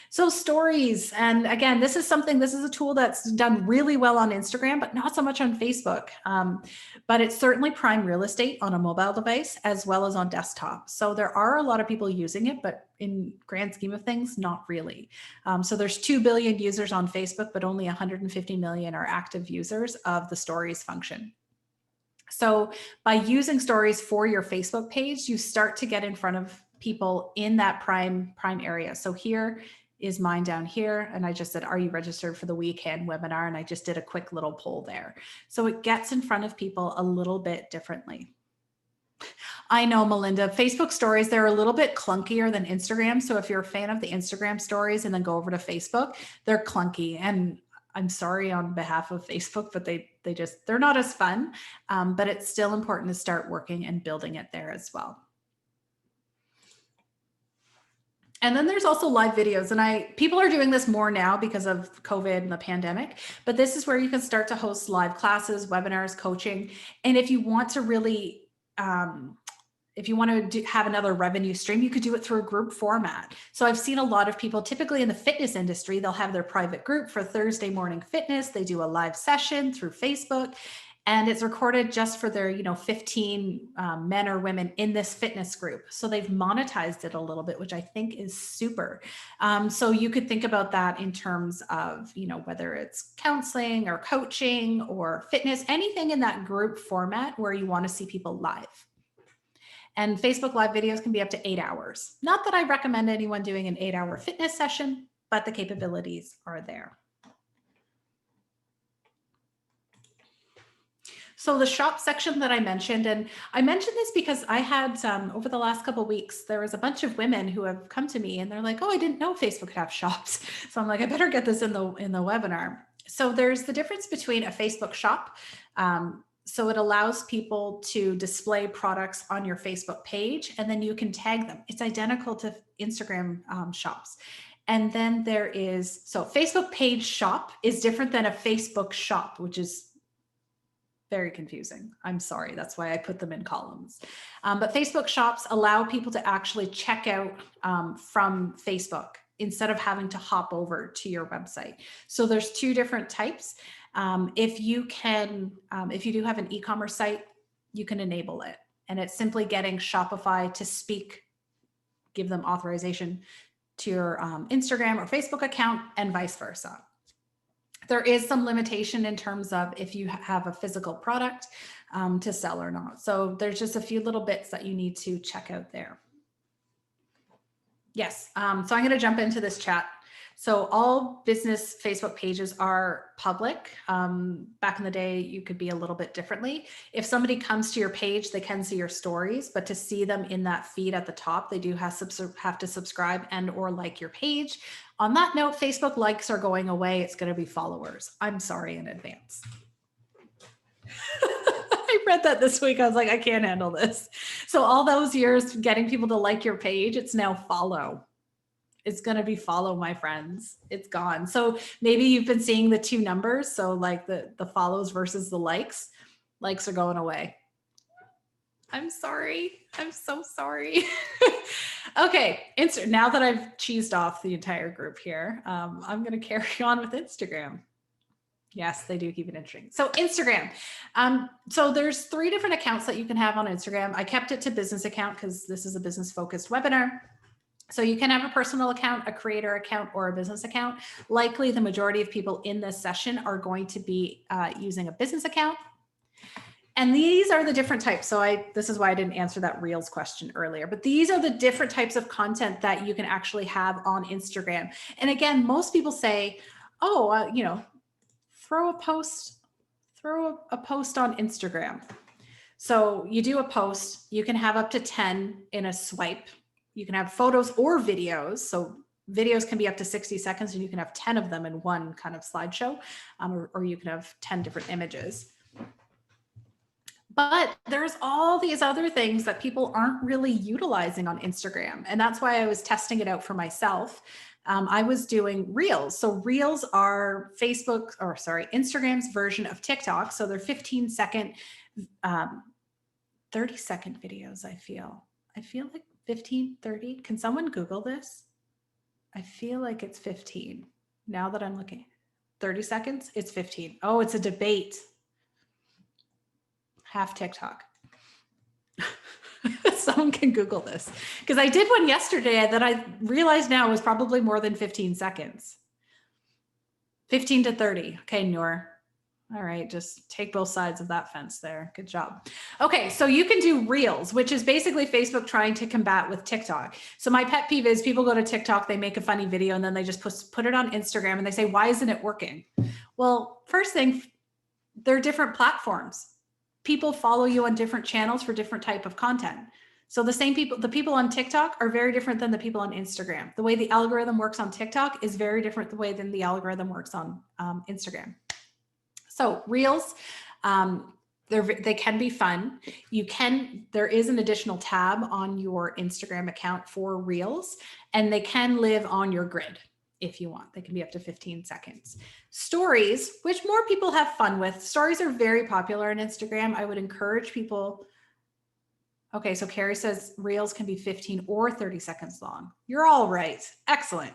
So stories, and again, this is a tool that's done really well on Instagram, but not so much on Facebook. But it's certainly prime real estate on a mobile device as well as on desktop. So there are a lot of people using it, but in grand scheme of things, not really. So there's 2 billion users on Facebook, but only 150 million are active users of the stories function. So by using stories for your Facebook page, you start to get in front of people in that prime area. So here is mine down here. And I just said, are you registered for the weekend webinar? And I just did a quick little poll there. So it gets in front of people a little bit differently. I know, Melinda, Facebook stories, they're a little bit clunkier than Instagram. So if you're a fan of the Instagram stories and then go over to Facebook, they're clunky. And I'm sorry on behalf of Facebook, but they're not as fun, but it's still important to start working and building it there as well. And then there's also live videos, and people are doing this more now because of COVID and the pandemic, but this is where you can start to host live classes, webinars, coaching. And if you want to really, if you want to have another revenue stream, you could do it through a group format. So I've seen a lot of people, typically in the fitness industry, they'll have their private group for Thursday morning fitness. They do a live session through Facebook, and it's recorded just for their 15 men or women in this fitness group. So they've monetized it a little bit, which I think is super. So you could think about that in terms of, whether it's counseling or coaching or fitness, anything in that group format where you want to see people live. And Facebook Live videos can be up to 8 hours. Not that I recommend anyone doing an 8-hour fitness session, but the capabilities are there. So the shop section that I mentioned, and I mentioned this because I had over the last couple of weeks, there was a bunch of women who have come to me and they're like, oh, I didn't know Facebook could have shops. So I'm like, I better get this in the webinar. So there's the difference between a Facebook shop. So it allows people to display products on your Facebook page, and then you can tag them. It's identical to Instagram shops. And then so Facebook page shop is different than a Facebook shop, which is very confusing. I'm sorry. That's why I put them in columns. But Facebook shops allow people to actually check out from Facebook instead of having to hop over to your website. So there's 2 different types. If you do have an e-commerce site, you can enable it. And it's simply getting Shopify to give them authorization to your Instagram or Facebook account and vice versa. There is some limitation in terms of if you have a physical product to sell or not. So there's just a few little bits that you need to check out there. Yes, so I'm going to jump into this chat. So all business Facebook pages are public. Back in the day, you could be a little bit differently. If somebody comes to your page, they can see your stories, but to see them in that feed at the top, they do have to subscribe and or like your page. On that note, Facebook likes are going away. It's going to be followers. I'm sorry in advance. I read that this week. I was like, I can't handle this. So all those years getting people to like your page, it's now follow. It's going to be follow, my friends. It's gone. So maybe you've been seeing the 2 numbers. So like the follows versus the likes. Likes are going away. I'm sorry. I'm so sorry. Okay. Now that I've cheesed off the entire group here, I'm going to carry on with Instagram. Yes, they do keep it interesting. So Instagram. So there's 3 different accounts that you can have on Instagram. I kept it to business account because this is a business focused webinar. So you can have a personal account, a creator account, or a business account. Likely the majority of people in this session are going to be using a business account. And these are the different types. So this is why I didn't answer that Reels question earlier, but these are the different types of content that you can actually have on Instagram. And again, most people say, oh, throw a post on Instagram. So you do a post, you can have up to 10 in a swipe. You can have photos or videos. So videos can be up to 60 seconds and you can have 10 of them in one kind of slideshow, or you can have 10 different images. But there's all these other things that people aren't really utilizing on Instagram. And that's why I was testing it out for myself. I was doing Reels. So Reels are Instagram's version of TikTok. So they're 15-second, 30-second videos, I feel like 15, 30. Can someone Google this? I feel like it's 15. Now that I'm looking, 30 seconds, it's 15. Oh, it's a debate. Half TikTok. Someone can Google this, because I did one yesterday that I realized now was probably more than 15 seconds. 15 to 30. Okay, Noor. All right, just take both sides of that fence there. Good job. Okay, so you can do Reels, which is basically Facebook trying to combat with TikTok. So my pet peeve is people go to TikTok, they make a funny video, and then they just put it on Instagram and they say, why isn't it working? Well, first thing, they're different platforms. People follow you on different channels for different type of content. So the people on TikTok are very different than the people on Instagram. The way the algorithm works on TikTok is very different the way than the algorithm works on Instagram. So Reels, they can be fun. There is an additional tab on your Instagram account for Reels, and they can live on your grid if you want. They can be up to 15 seconds. Stories, which more people have fun with. Stories are very popular on Instagram. I would encourage people. Okay, so Carrie says Reels can be 15 or 30 seconds long. You're all right. Excellent.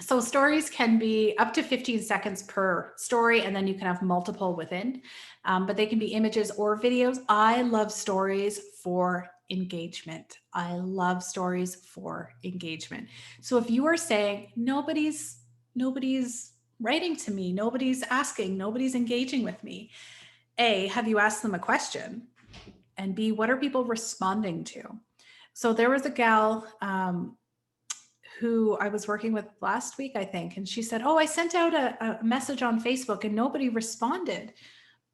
So stories can be up to 15 seconds per story, and then you can have multiple within, but they can be images or videos. I love stories for engagement. I love stories for engagement. So if you are saying nobody's writing to me, nobody's asking, nobody's engaging with me, A, have you asked them a question? And B, what are people responding to? So there was a gal, who I was working with last week, I think. And she said, oh, I sent out a message on Facebook and nobody responded.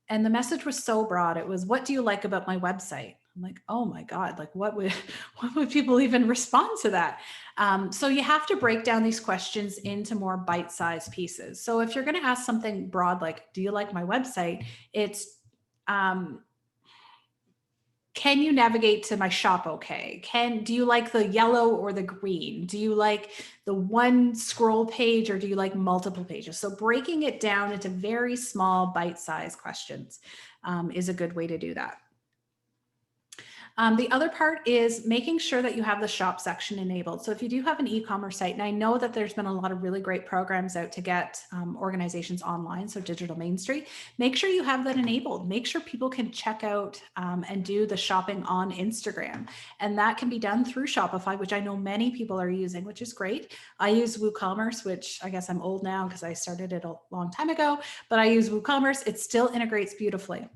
And the message was so broad. It was, what do you like about my website? I'm like, oh my God, like what would people even respond to that? So you have to break down these questions into more bite-sized pieces. So if you're going to ask something broad, like, do you like my website? It's, can you navigate to my shop okay? Do you like the yellow or the green? Do you like the one scroll page or do you like multiple pages? So breaking it down into very small bite-sized questions is a good way to do that. The other part is making sure that you have the shop section enabled. So if you do have an e-commerce site, and I know that there's been a lot of really great programs out to get organizations online, so Digital Main Street, make sure you have that enabled. Make sure people can check out and do the shopping on Instagram. And that can be done through Shopify, which I know many people are using, which is great. I use WooCommerce, which I guess I'm old now because I started it a long time ago, but I use WooCommerce. It still integrates beautifully.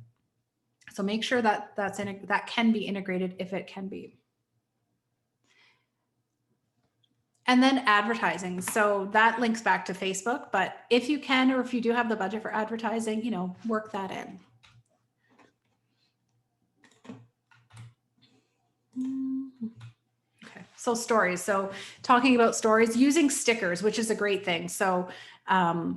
So make sure that that can be integrated if it can be. And then advertising. So that links back to Facebook, but if you can, or if you do have the budget for advertising, work that in. Okay, so stories. So talking about stories, using stickers, which is a great thing. So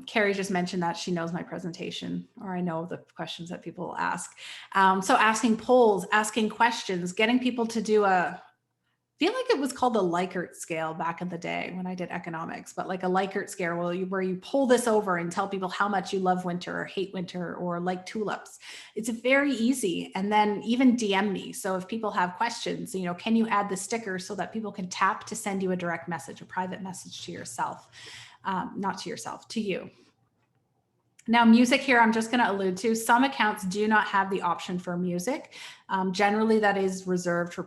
Carrie just mentioned that she knows my presentation, or I know the questions that people will ask. So asking polls, asking questions, getting people to do I feel like it was called the Likert scale back in the day when I did economics, but like a Likert scale where you pull this over and tell people how much you love winter or hate winter or like tulips. It's very easy. And then even DM me. So if people have questions, can you add the sticker so that people can tap to send you a direct message, a private message to yourself, not to yourself, to you. Now, music here, I'm just going to allude to. Some accounts do not have the option for music. Generally, that is reserved for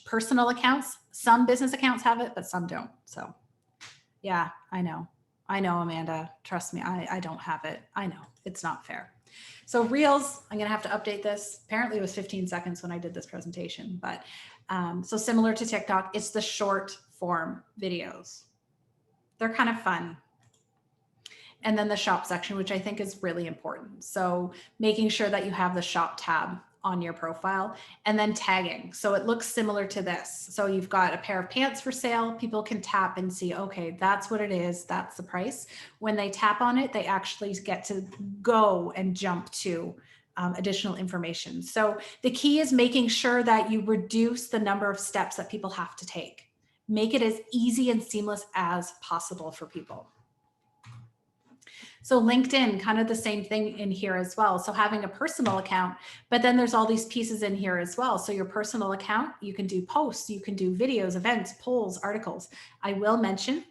personal accounts. Some business accounts have it, but some don't. So yeah, I know, Amanda, trust me, I don't have it. I know it's not fair. So Reels, I'm going to have to update this. Apparently it was 15 seconds when I did this presentation, but so similar to TikTok, it's the short form videos. They're kind of fun. And then the shop section, which I think is really important. So making sure that you have the shop tab on your profile, and then tagging. So it looks similar to this. So you've got a pair of pants for sale. People can tap and see, okay, that's what it is. That's the price. When they tap on it, they actually get to go and jump to additional information. So the key is making sure that you reduce the number of steps that people have to take. make it as easy and seamless as possible for people. So LinkedIn, kind of the same thing in here as well. So having a personal account, but then there's all these pieces in here as well. So your personal account, you can do posts, you can do videos, events, polls, articles. I will mention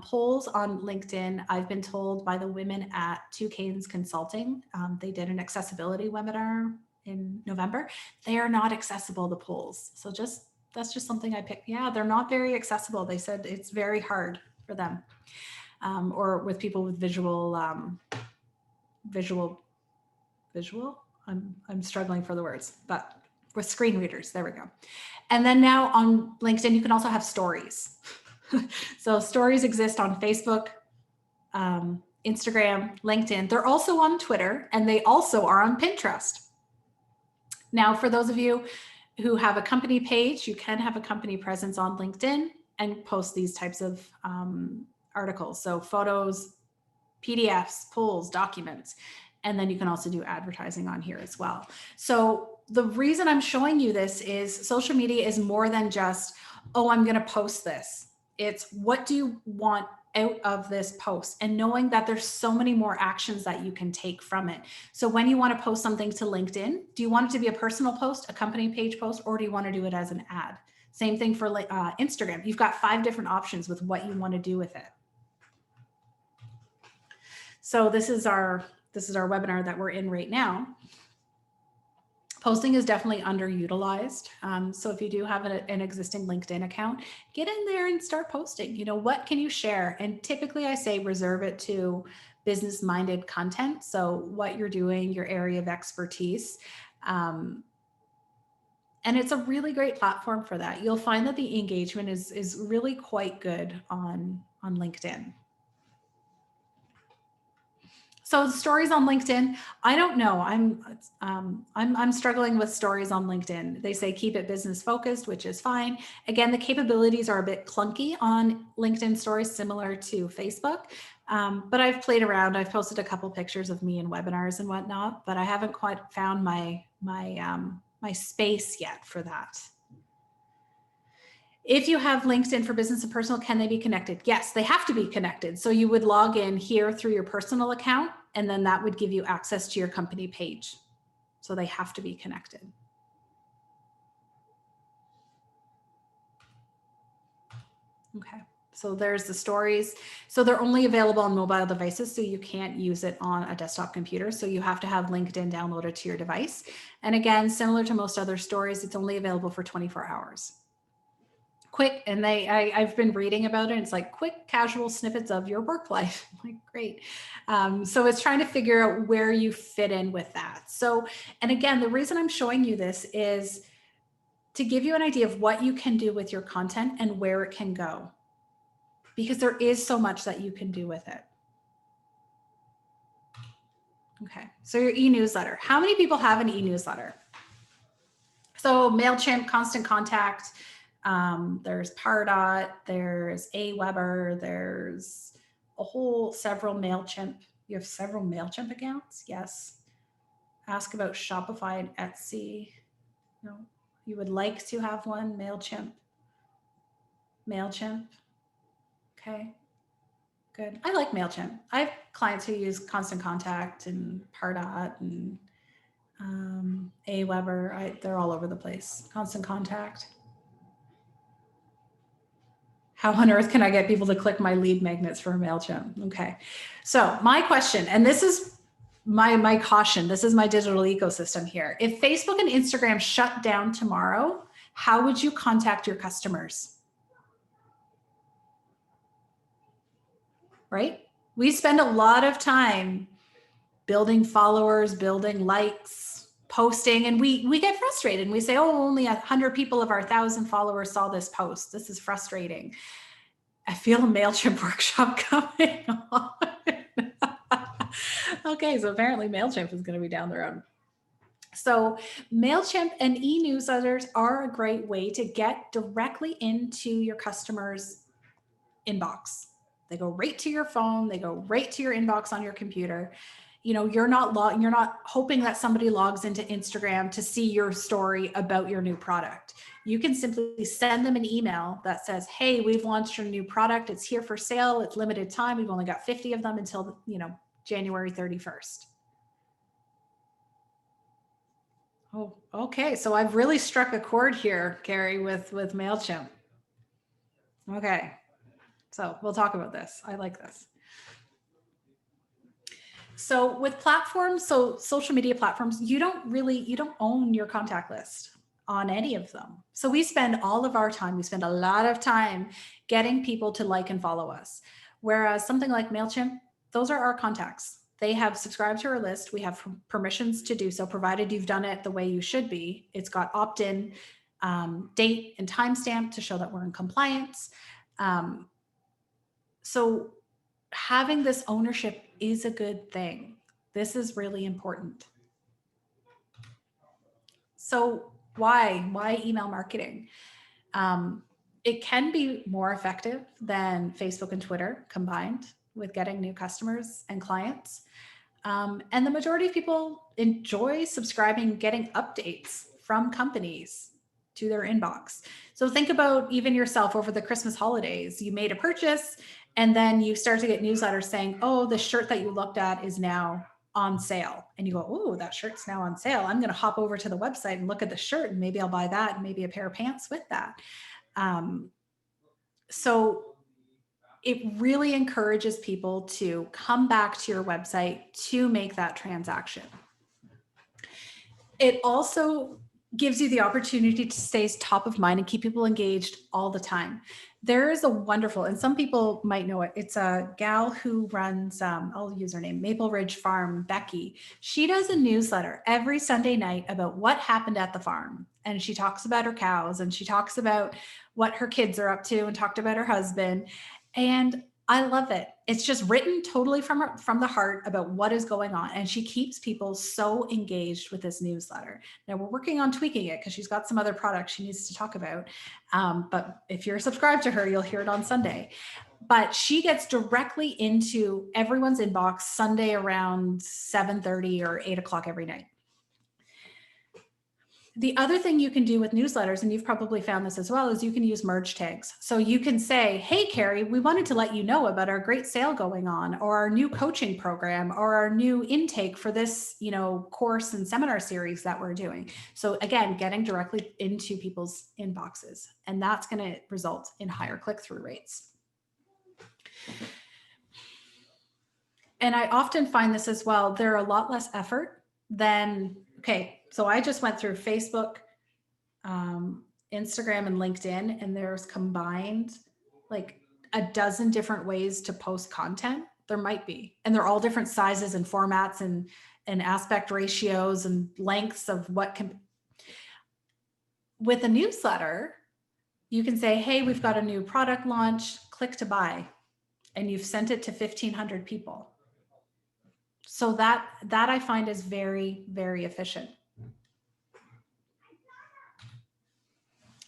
polls on LinkedIn. I've been told by the women at Two Canes Consulting, they did an accessibility webinar in November. They are not accessible, the polls. So that's just something I picked. Yeah, they're not very accessible. They said it's very hard for them. Or with people with visual. I'm struggling for the words, but with screen readers, there we go. And then now on LinkedIn, you can also have stories. So stories exist on Facebook, Instagram, LinkedIn. They're also on Twitter, and they also are on Pinterest. Now, for those of you who have a company page, you can have a company presence on LinkedIn and post these types of articles. So photos, PDFs, polls, documents, and then you can also do advertising on here as well. So the reason I'm showing you this is social media is more than just, oh, I'm going to post this. It's what do you want out of this post, and knowing that there's so many more actions that you can take from it. So when you want to post something to LinkedIn, do you want it to be a personal post, a company page post, or do you want to do it as an ad? Same thing for Instagram. You've got 5 different options with what you want to do with it. So this is our webinar that we're in right now. Posting is definitely underutilized. So if you do have an existing LinkedIn account, get in there and start posting. You know, what can you share? And typically I say reserve it to business-minded content. So what you're doing, your area of expertise. And it's a really great platform for that. You'll find that the engagement is really quite good on LinkedIn. So stories on LinkedIn, I don't know. I'm struggling with stories on LinkedIn. They say keep it business focused, which is fine. Again, the capabilities are a bit clunky on LinkedIn stories, similar to Facebook. But I've played around. I've posted a couple pictures of me in webinars and whatnot, but I haven't quite found my space yet for that. If you have LinkedIn for business and personal, can they be connected? Yes, they have to be connected. So you would log in here through your personal account, and then that would give you access to your company page. So they have to be connected. Okay, so there's the stories. So they're only available on mobile devices, so you can't use it on a desktop computer. So you have to have LinkedIn downloaded to your device. And again, similar to most other stories, it's only available for 24 hours. Quick, and I've been reading about it. It's like quick, casual snippets of your work life. I'm like, great. So it's trying to figure out where you fit in with that. So, and again, the reason I'm showing you this is to give you an idea of what you can do with your content and where it can go, because there is so much that you can do with it. Okay, so your e-newsletter. How many people have an e-newsletter? So MailChimp, Constant Contact, there's Pardot, there's Aweber, there's several MailChimp. You have several MailChimp accounts? Yes. Ask about Shopify and Etsy. No, you would like to have one, MailChimp. Okay, good. I like MailChimp. I have clients who use Constant Contact and Pardot and Aweber. They're all over the place. Constant Contact. How on earth can I get people to click my lead magnets for MailChimp? Okay, so my question, and this is my caution, this is my digital ecosystem here. If Facebook and Instagram shut down tomorrow, how would you contact your customers? Right? We spend a lot of time building followers, building likes, posting, and we get frustrated and we say, oh, only 100 people of our 1,000 followers saw this post. This is frustrating. I feel a MailChimp workshop coming on. Okay, so apparently MailChimp is going to be down the road. So MailChimp and e-newsletters are a great way to get directly into your customers' inbox. They go right to your phone. They go right to your inbox on your computer. you're not hoping that somebody logs into Instagram to see your story about your new product. You can simply send them an email that says, hey, we've launched our new product. It's here for sale. It's limited time. We've only got 50 of them until, January 31st. Oh, okay. So I've really struck a chord here, Carrie, with MailChimp. Okay. So we'll talk about this. I like this. So with platforms, so social media platforms, you don't own your contact list on any of them. So we spend all of our time, we spend a lot of time getting people to like and follow us. Whereas something like MailChimp, those are our contacts. They have subscribed to our list. We have permissions to do so, provided you've done it the way you should be. It's got opt-in, date and timestamp to show that we're in compliance. So having this ownership is a good thing. This is really important. So why email marketing? It can be more effective than Facebook and Twitter combined with getting new customers and clients. And the majority of people enjoy subscribing, getting updates from companies to their inbox. So think about even yourself over the Christmas holidays. You made a purchase and then you start to get newsletters saying, oh, the shirt that you looked at is now on sale. And you go, oh, that shirt's now on sale. I'm going to hop over to the website and look at the shirt and maybe I'll buy that and maybe a pair of pants with that. So it really encourages people to come back to your website to make that transaction. It also gives you the opportunity to stay top of mind and keep people engaged all the time. There is a wonderful, and some people might know it, it's a gal who runs, I'll use her name, Maple Ridge Farm, Becky. She does a newsletter every Sunday night about what happened at the farm. And she talks about her cows and she talks about what her kids are up to and talked about her husband. And I love it. It's just written totally from the heart about what is going on. And she keeps people so engaged with this newsletter. Now we're working on tweaking it because she's got some other products she needs to talk about. But if you're subscribed to her, you'll hear it on Sunday. But she gets directly into everyone's inbox Sunday around 7:30 or 8 o'clock every night. The other thing you can do with newsletters, and you've probably found this as well, is you can use merge tags. So you can say, hey, Carrie, we wanted to let you know about our great sale going on, or our new coaching program, or our new intake for this, course and seminar series that we're doing. So again, getting directly into people's inboxes, and that's going to result in higher click-through rates. And I often find this as well, they're a lot less effort than, okay, so I just went through Facebook, Instagram, and LinkedIn, and there's combined like a dozen different ways to post content. There might be, and they're all different sizes and formats and aspect ratios and lengths of what can. With a newsletter, you can say, hey, we've got a new product launch, click to buy, and you've sent it to 1,500 people. So that I find is very, very efficient.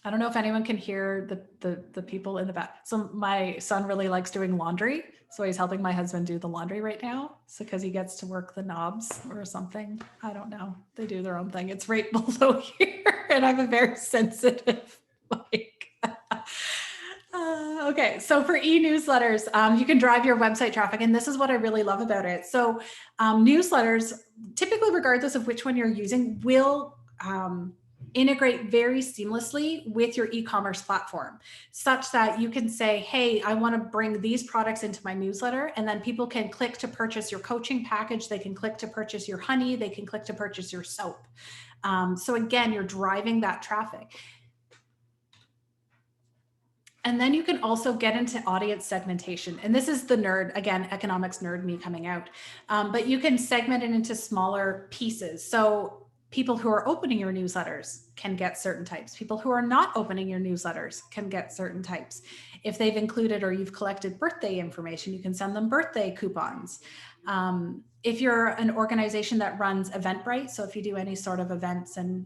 I don't know if anyone can hear the people in the back. So my son really likes doing laundry. So he's helping my husband do the laundry right now. So because he gets to work the knobs or something. I don't know. They do their own thing. It's right below here. And I'm a very sensitive mic. Okay, so for e-newsletters, you can drive your website traffic, and this is what I really love about it. So newsletters, typically regardless of which one you're using, will integrate very seamlessly with your e-commerce platform, such that you can say, hey, I want to bring these products into my newsletter, and then people can click to purchase your coaching package, they can click to purchase your honey, they can click to purchase your soap. So again, you're driving that traffic. And then you can also get into audience segmentation. And this is the nerd, again, economics nerd me coming out. But you can segment it into smaller pieces. So people who are opening your newsletters can get certain types. People who are not opening your newsletters can get certain types. If they've included or you've collected birthday information, you can send them birthday coupons. If you're an organization that runs Eventbrite, so if you do any sort of events and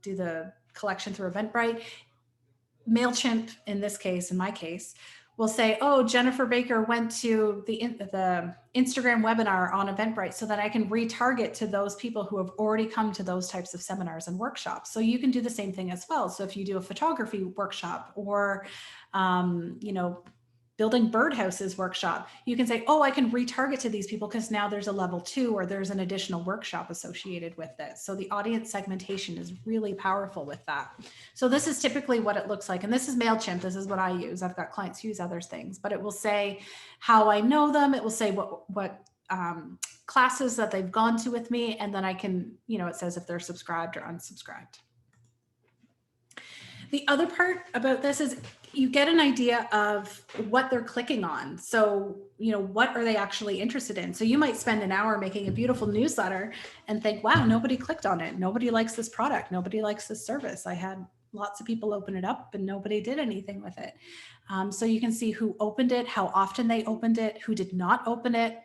do the collection through Eventbrite, MailChimp, in this case, in my case, will say, oh, Jennifer Baker went to the Instagram webinar on Eventbrite, so that I can retarget to those people who have already come to those types of seminars and workshops. So you can do the same thing as well. So if you do a photography workshop or, building birdhouses workshop, you can say, oh, I can retarget to these people because now there's a level 2 or there's an additional workshop associated with it. So the audience segmentation is really powerful with that. So this is typically what it looks like. And this is MailChimp. This is what I use. I've got clients who use other things, but it will say how I know them. It will say what classes that they've gone to with me. And then I can, it says if they're subscribed or unsubscribed. The other part about this is you get an idea of what they're clicking on. So, what are they actually interested in? So you might spend an hour making a beautiful newsletter and think, wow, nobody clicked on it. Nobody likes this product. Nobody likes this service. I had lots of people open it up and nobody did anything with it. So you can see who opened it, how often they opened it, who did not open it.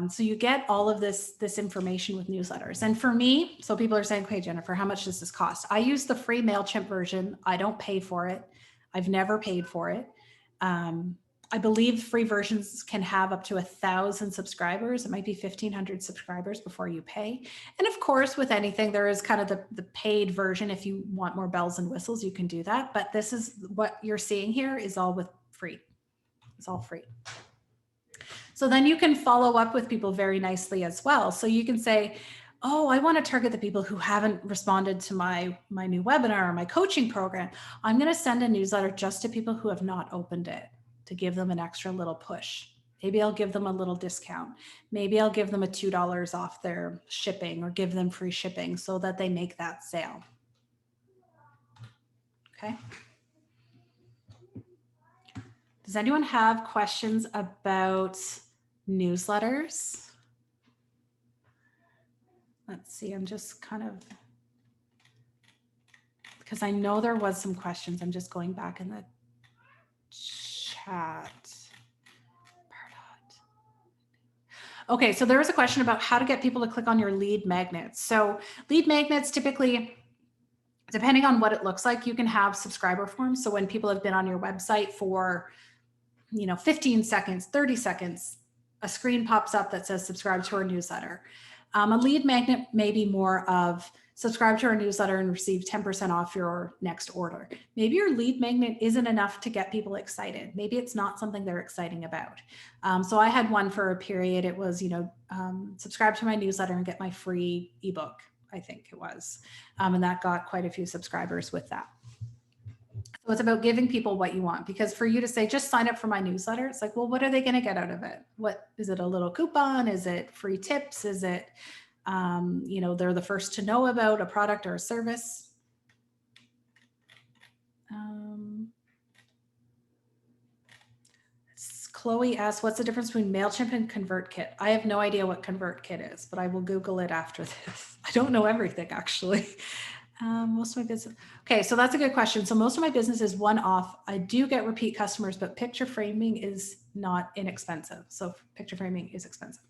So you get all of this information with newsletters. And for me, so people are saying, okay, Jennifer, how much does this cost? I use the free MailChimp version. I don't pay for it. I've never paid for it. I believe free versions can have up to 1,000 subscribers. It might be 1,500 subscribers before you pay. And of course, with anything, there is kind of the paid version. If you want more bells and whistles, you can do that. But this is what you're seeing here is all with free. It's all free. So then you can follow up with people very nicely as well. So you can say, oh, I want to target the people who haven't responded to my new webinar or my coaching program. I'm going to send a newsletter just to people who have not opened it to give them an extra little push. Maybe I'll give them a little discount. Maybe I'll give them a $2 off their shipping or give them free shipping so that they make that sale. Okay. Does anyone have questions about newsletters? Let's see, I'm just kind of, because I know there was some questions. I'm just going back in the chat. Okay, so there was a question about how to get people to click on your lead magnets. So lead magnets typically, depending on what it looks like, you can have subscriber forms. So when people have been on your website for 15 seconds, 30 seconds, a screen pops up that says subscribe to our newsletter. A lead magnet may be more of subscribe to our newsletter and receive 10% off your next order. Maybe your lead magnet isn't enough to get people excited. Maybe it's not something they're exciting about. So I had one for a period. It was, subscribe to my newsletter and get my free ebook, I think it was. And that got quite a few subscribers with that. So it's about giving people what you want, because for you to say, just sign up for my newsletter, it's like, well, what are they going to get out of it? What is it? A little coupon? Is it free tips? Is it, they're the first to know about a product or a service? Chloe asks, what's the difference between MailChimp and ConvertKit? I have no idea what ConvertKit is, but I will Google it after this. I don't know everything, actually. Most of my business. Okay, so that's a good question. So most of my business is one-off. I do get repeat customers, but picture framing is not inexpensive. So picture framing is expensive.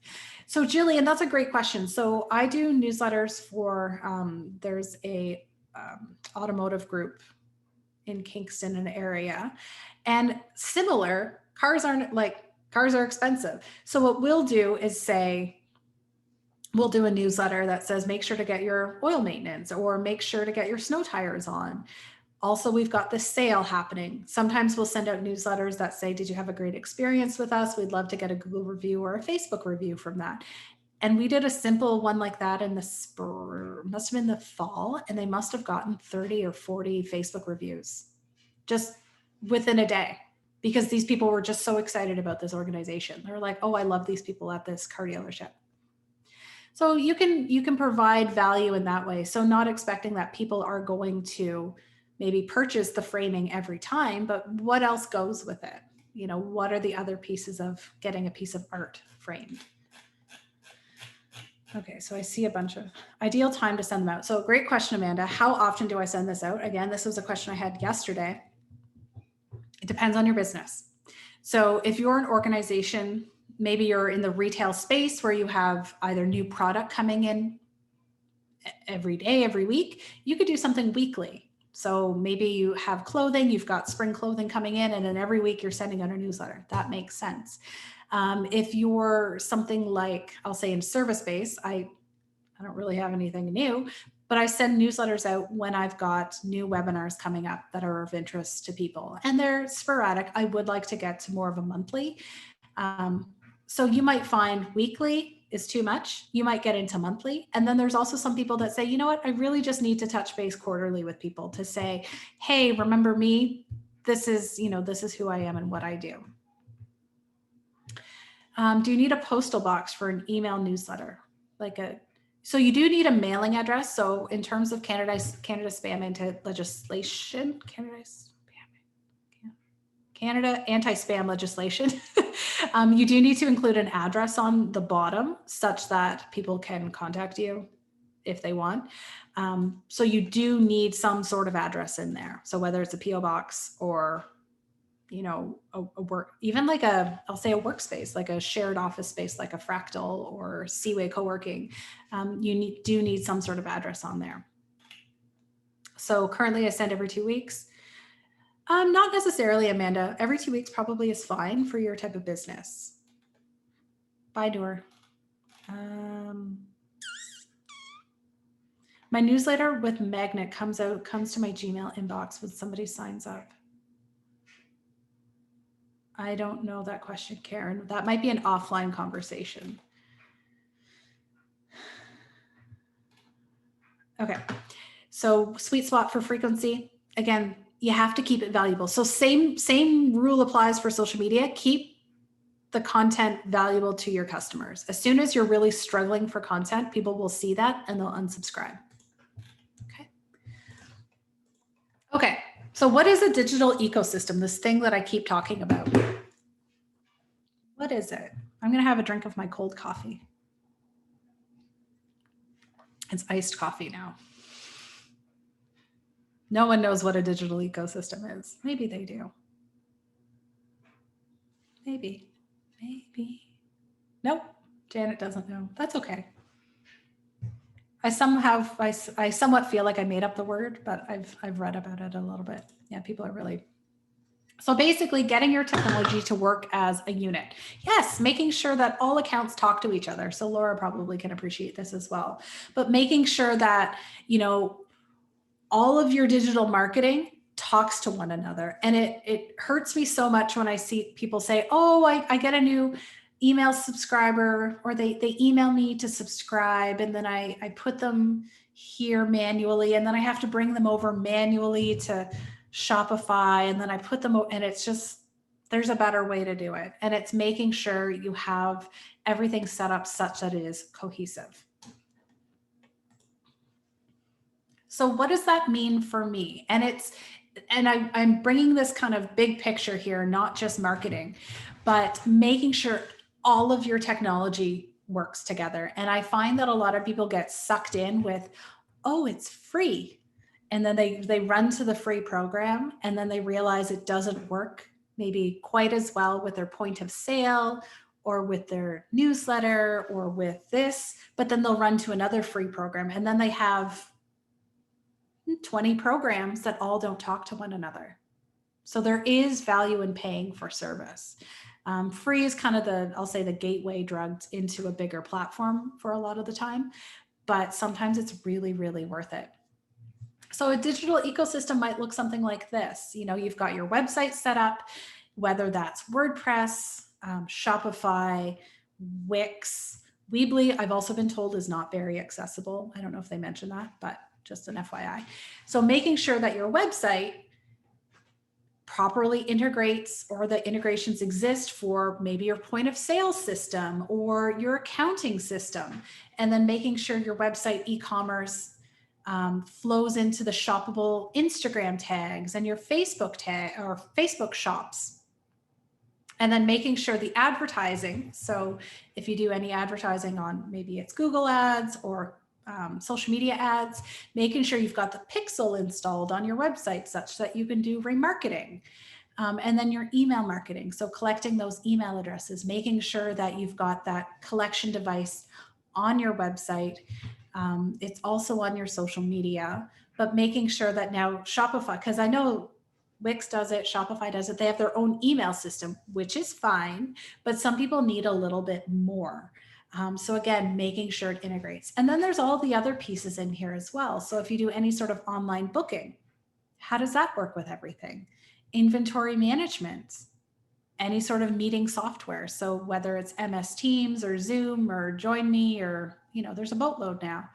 So Jillian, that's a great question. So I do newsletters for, there's a automotive group in Kingston, an area, and similar, cars are expensive. So what we'll do is say, we'll do a newsletter that says, make sure to get your oil maintenance or make sure to get your snow tires on. Also, we've got this sale happening. Sometimes we'll send out newsletters that say, did you have a great experience with us? We'd love to get a Google review or a Facebook review from that. And we did a simple one like that in the spring, must have been the fall, and they must have gotten 30 or 40 Facebook reviews just within a day, because these people were just so excited about this organization. They're like, oh, I love these people at this car dealership. So you can provide value in that way. So not expecting that people are going to maybe purchase the framing every time, but what else goes with it? What are the other pieces of getting a piece of art framed? Okay, so I see a bunch of ideal time to send them out. So great question, Amanda. How often do I send this out? Again, this was a question I had yesterday. It depends on your business. So if you're an organization, maybe you're in the retail space where you have either new product coming in every day, every week, you could do something weekly. So maybe you have clothing, you've got spring clothing coming in, and then every week you're sending out a newsletter. That makes sense. If you're something like, I'll say in service-based, I don't really have anything new, but I send newsletters out when I've got new webinars coming up that are of interest to people. And they're sporadic. I would like to get to more of a monthly. So you might find weekly is too much. You might get into monthly. And then there's also some people that say, you know what, I really just need to touch base quarterly with people to say, hey, remember me? This is who I am and what I do. Do you need a postal box for an email newsletter? So you do need a mailing address. So in terms of Canada spam anti-legislation, Canada anti-spam legislation, you do need to include an address on the bottom such that people can contact you if they want. So you do need some sort of address in there. So whether it's a PO box or a work, even like I'll say a workspace, like a shared office space, like a Fractal or Seaway co-working, you do need some sort of address on there. So currently I send every 2 weeks. Not necessarily, Amanda. Every 2 weeks probably is fine for your type of business. Bye, Noor. My newsletter with Magnet comes to my Gmail inbox when somebody signs up. I don't know that question, Karen. That might be an offline conversation. Okay. So sweet spot for frequency. Again, you have to keep it valuable. So same rule applies for social media. Keep the content valuable to your customers. As soon as you're really struggling for content, people will see that and they'll unsubscribe. Okay. So what is a digital ecosystem? This thing that I keep talking about. What is it? I'm going to have a drink of my cold coffee. It's iced coffee now. No one knows what a digital ecosystem is. Maybe they do. Maybe. Nope. Janet doesn't know. That's okay. I somewhat feel like I made up the word, but I've read about it a little bit. Yeah, people are really. So basically getting your technology to work as a unit. Yes, making sure that all accounts talk to each other. So Laura probably can appreciate this as well. But making sure that, all of your digital marketing talks to one another. And it hurts me so much when I see people say, oh, I get a new email subscriber, or they email me to subscribe, and then I put them here manually, and then I have to bring them over manually to Shopify, and then I put them, and it's just, there's a better way to do it. And it's making sure you have everything set up such that it is cohesive. So what does that mean for me? And I'm bringing this kind of big picture here, not just marketing, but making sure all of your technology works together. And I find that a lot of people get sucked in with, oh, it's free. And then they run to the free program, and then they realize it doesn't work maybe quite as well with their point of sale or with their newsletter or with this, but then they'll run to another free program, and then they have 20 programs that all don't talk to one another. So there is value in paying for service. Free is kind of I'll say the gateway drug into a bigger platform for a lot of the time, but sometimes it's really, really worth it. So a digital ecosystem might look something like this. You've got your website set up, whether that's WordPress, Shopify, Wix. Weebly, I've also been told, is not very accessible. I don't know if they mentioned that, but just an FYI. So making sure that your website properly integrates, or the integrations exist for maybe your point of sale system or your accounting system, and then making sure your website e-commerce flows into the shoppable Instagram tags and your Facebook tag or Facebook shops. And then making sure the advertising, so if you do any advertising on, maybe it's Google ads or social media ads, making sure you've got the pixel installed on your website such that you can do remarketing. And then your email marketing. So collecting those email addresses, making sure that you've got that collection device on your website. It's also on your social media, but making sure that now Shopify, because I know Wix does it, Shopify does it, they have their own email system, which is fine, but some people need a little bit more. So again, making sure it integrates. And then there's all the other pieces in here as well. So if you do any sort of online booking, how does that work with everything? Inventory management, any sort of meeting software. So whether it's MS Teams or Zoom or Join Me, or, there's a boatload now.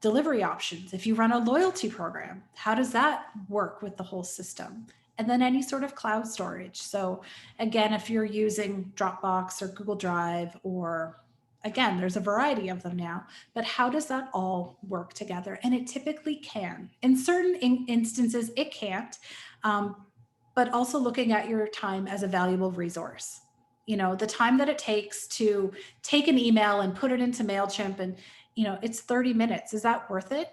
Delivery options. If you run a loyalty program, how does that work with the whole system? And then any sort of cloud storage. So again, if you're using Dropbox or Google Drive, or again, there's a variety of them now, but how does that all work together? And it typically can. In certain instances, it can't, but also looking at your time as a valuable resource. The time that it takes to take an email and put it into MailChimp, and it's 30 minutes. Is that worth it?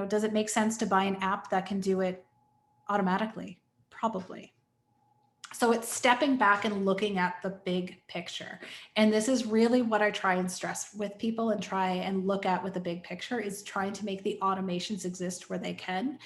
Does it make sense to buy an app that can do it automatically? Probably. So it's stepping back and looking at the big picture. And this is really what I try and stress with people and try and look at with the big picture, is trying to make the automations exist where they can,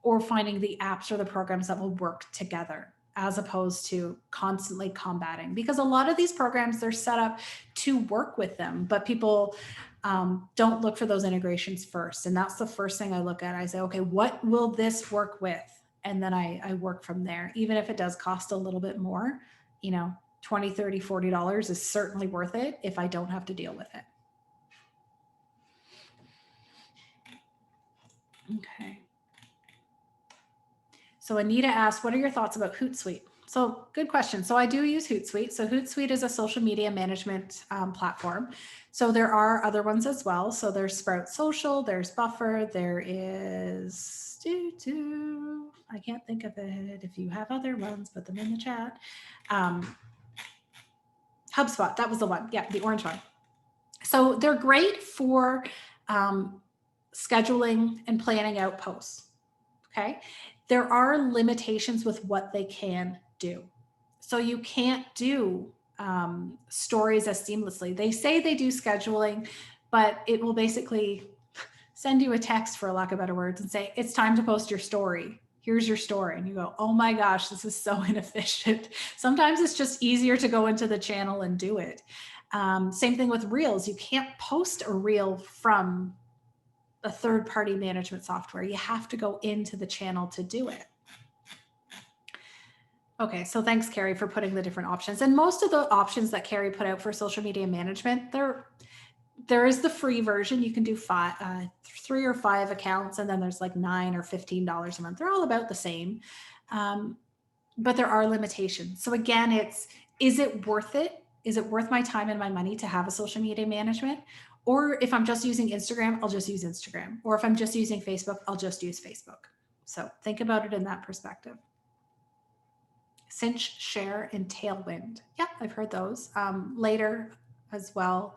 or finding the apps or the programs that will work together, as opposed to constantly combating. Because a lot of these programs, they're set up to work with them, but people don't look for those integrations first. And that's the first thing I look at. I say, okay, what will this work with? And then I work from there. Even if it does cost a little bit more, $20, $30, $40 is certainly worth it if I don't have to deal with it. Okay. So Anita asked, what are your thoughts about Hootsuite? So good question. So I do use Hootsuite. So Hootsuite is a social media management platform. So there are other ones as well. So there's Sprout Social, there's Buffer, there is, I can't think of it. If you have other ones, put them in the chat. HubSpot, that was the one. Yeah, the orange one. So they're great for scheduling and planning out posts. Okay. There are limitations with what they can do. So you can't do stories as seamlessly. They say they do scheduling, but it will basically send you a text, for lack of better words, and say, it's time to post your story. Here's your story. And you go, oh my gosh, this is so inefficient. Sometimes it's just easier to go into the channel and do it. Same thing with Reels. You can't post a Reel from a third-party management software. You have to go into the channel to do it. Okay, so thanks, Carrie, for putting the different options. And most of the options that Carrie put out for social media management, there is the free version. You can do 3 or 5 accounts, and then there's like $9 or $15 a month. They're all about the same, but there are limitations. So again, is it worth it? Is it worth my time and my money to have a social media management? Or if I'm just using Instagram, I'll just use Instagram. Or if I'm just using Facebook, I'll just use Facebook. So think about it in that perspective. Cinch, Share, and Tailwind. Yeah, I've heard those. Later as well.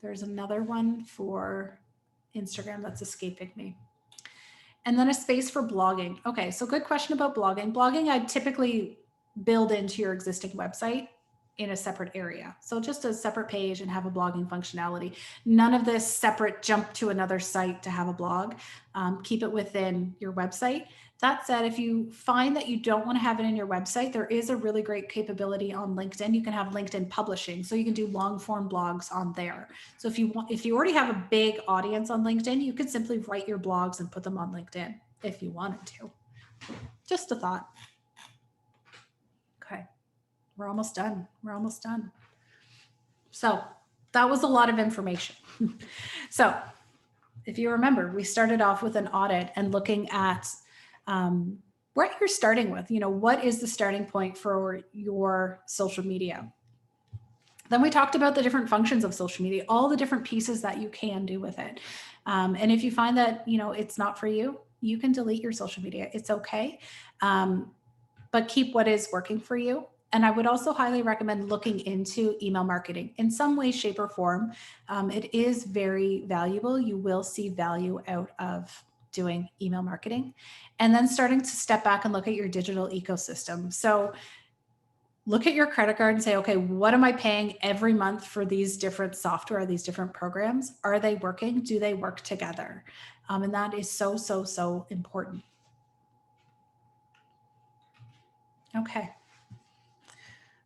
There's another one for Instagram that's escaping me. And then a space for blogging. Okay, so good question about blogging. Blogging, I'd typically build into your existing website in a separate area. So just a separate page and have a blogging functionality. None of this separate jump to another site to have a blog. Keep it within your website. That said, if you find that you don't want to have it in your website, there is a really great capability on LinkedIn. You can have LinkedIn publishing. So you can do long form blogs on there. So if you already have a big audience on LinkedIn, you could simply write your blogs and put them on LinkedIn if you wanted to. Just a thought. Okay. We're almost done. We're almost done. So that was a lot of information. So if you remember, we started off with an audit and looking at what you're starting with. What is the starting point for your social media? Then we talked about the different functions of social media, all the different pieces that you can do with it. And if you find that, it's not for you, you can delete your social media. It's okay. But keep what is working for you. And I would also highly recommend looking into email marketing in some way, shape, or form. It is very valuable. You will see value out of doing email marketing, and then starting to step back and look at your digital ecosystem. So look at your credit card and say, okay, what am I paying every month for these different software, these different programs? Are they working? Do they work together? And that is so, so, so important. Okay.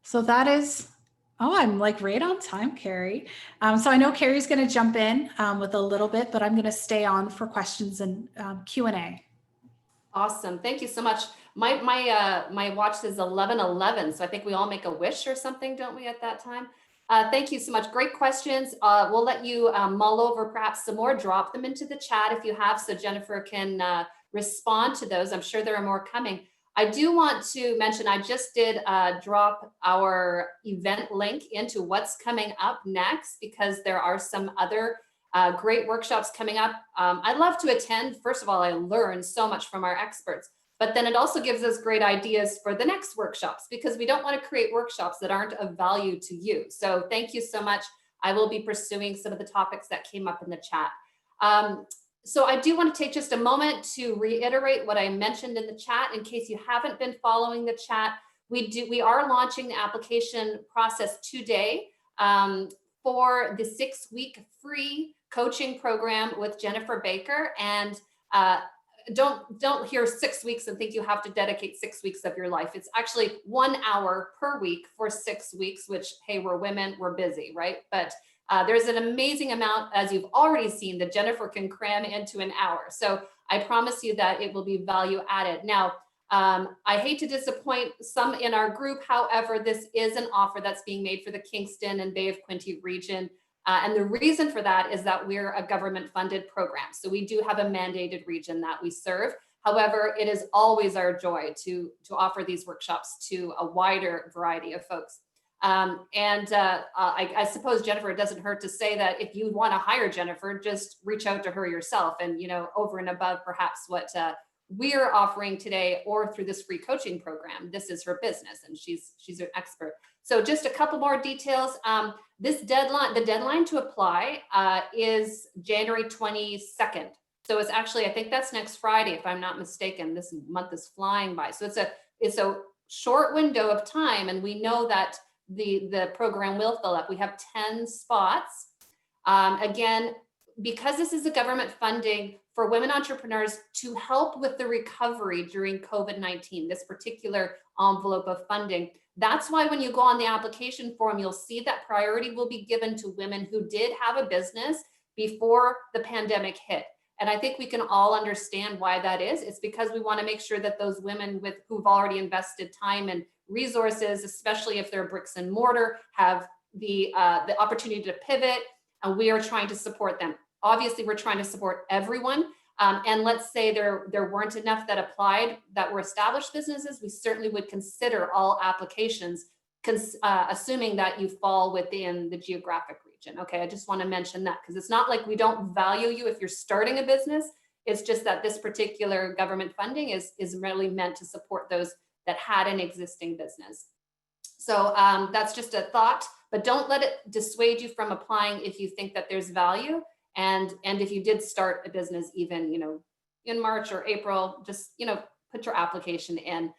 So that is, oh, I'm like right on time, Carrie. So I know Carrie's going to jump in with a little bit, but I'm going to stay on for questions and Q&A. Awesome. Thank you so much. My watch says 11:11, so I think we all make a wish or something, don't we, at that time? Thank you so much. Great questions. We'll let you mull over perhaps some more. Drop them into the chat if you have, so Jennifer can respond to those. I'm sure there are more coming. I do want to mention, I just did drop our event link into what's coming up next, because there are some other great workshops coming up. I'd love to attend. First of all, I learn so much from our experts, but then it also gives us great ideas for the next workshops, because we don't want to create workshops that aren't of value to you. So thank you so much. I will be pursuing some of the topics that came up in the chat. So I do want to take just a moment to reiterate what I mentioned in the chat, in case you haven't been following the chat. We are launching the application process today for the 6-week free coaching program with Jennifer Baker. And don't hear 6 weeks and think you have to dedicate 6 weeks of your life. It's actually 1 hour per week for 6 weeks, which, hey, we're women, we're busy, right? But there's an amazing amount, as you've already seen, that Jennifer can cram into an hour. So I promise you that it will be value added. Now, I hate to disappoint some in our group. However, this is an offer that's being made for the Kingston and Bay of Quinte region. And the reason for that is that we're a government funded program. So we do have a mandated region that we serve. However, it is always our joy to offer these workshops to a wider variety of folks. I suppose, Jennifer, it doesn't hurt to say that if you want to hire Jennifer, just reach out to her yourself, and, you know, over and above perhaps what we're offering today or through this free coaching program. This is her business and she's an expert. So just a couple more details. The deadline to apply is January 22nd. So it's actually, I think that's next Friday, if I'm not mistaken. This month is flying by. So it's a short window of time, and we know that the program will fill up. We have 10 spots. Again, because this is a government funding for women entrepreneurs to help with the recovery during COVID-19, this particular envelope of funding. That's why when you go on the application form, you'll see that priority will be given to women who did have a business before the pandemic hit. And I think we can all understand why that is. It's because we want to make sure that those women who've already invested time and resources, especially if they're bricks and mortar, have the opportunity to pivot, and we are trying to support them. Obviously, we're trying to support everyone. And let's say there weren't enough that applied that were established businesses, we certainly would consider all applications, assuming that you fall within the geographic region. Okay, I just want to mention that, because it's not like we don't value you if you're starting a business. It's just that this particular government funding is really meant to support those that had an existing business. So that's just a thought, but don't let it dissuade you from applying if you think that there's value. And if you did start a business, even, you know, in March or April, just, you know, put your application in.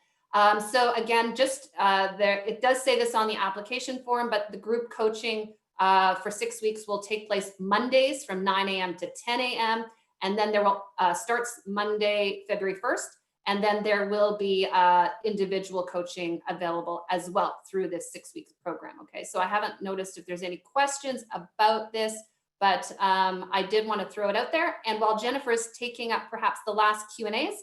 So again, just it does say this on the application form, but the group coaching for 6 weeks will take place Mondays from 9 a.m. to 10 a.m. And then there will starts Monday, February 1st. And then there will be individual coaching available as well through this 6 weeks program. Okay, so I haven't noticed if there's any questions about this, but I did want to throw it out there. And while Jennifer is taking up perhaps the last Q&As,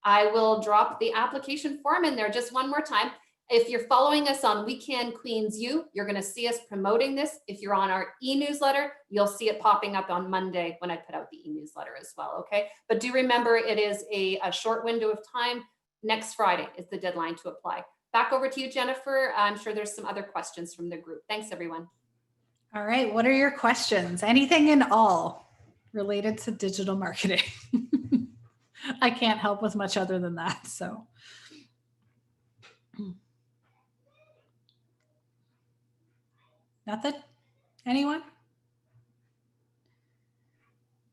I will drop the application form in there just one more time. If you're following us on We Can Queens U, you're going to see us promoting this. If you're on our e-newsletter, you'll see it popping up on Monday when I put out the e-newsletter as well. Okay, but do remember, it is a short window of time. Next Friday is the deadline to apply. Back over to you, Jennifer. I'm sure there's some other questions from the group. Thanks, everyone. All right, what are your questions? Anything and all related to digital marketing. I can't help with much other than that, so. Nothing? Anyone?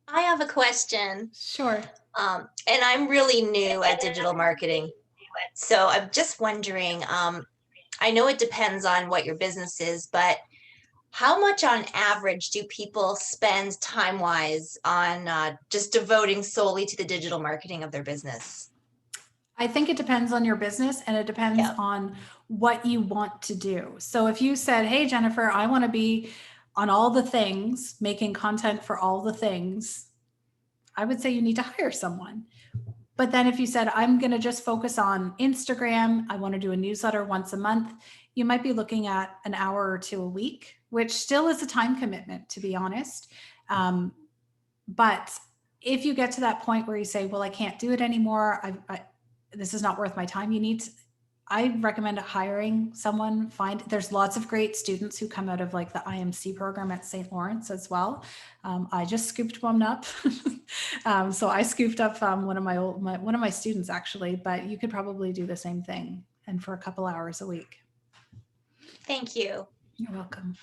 I have a question. Sure. And I'm really new at digital marketing. So I'm just wondering, I know it depends on what your business is, but how much on average do people spend time-wise on just devoting solely to the digital marketing of their business? I think it depends on your business and it depends Yeah. on what you want to do. So if you said, hey, Jennifer, I want to be on all the things, making content for all the things, I would say you need to hire someone. But then if you said, I'm going to just focus on Instagram, I want to do a newsletter once a month, you might be looking at an hour or two a week, which still is a time commitment, to be honest. But if you get to that point where you say, well, I can't do it anymore, this is not worth my time, I recommend hiring someone. There's lots of great students who come out of like the IMC program at St. Lawrence as well. I just scooped one up. So I scooped up one of my students actually, but you could probably do the same thing and for a couple hours a week. Thank you. You're welcome.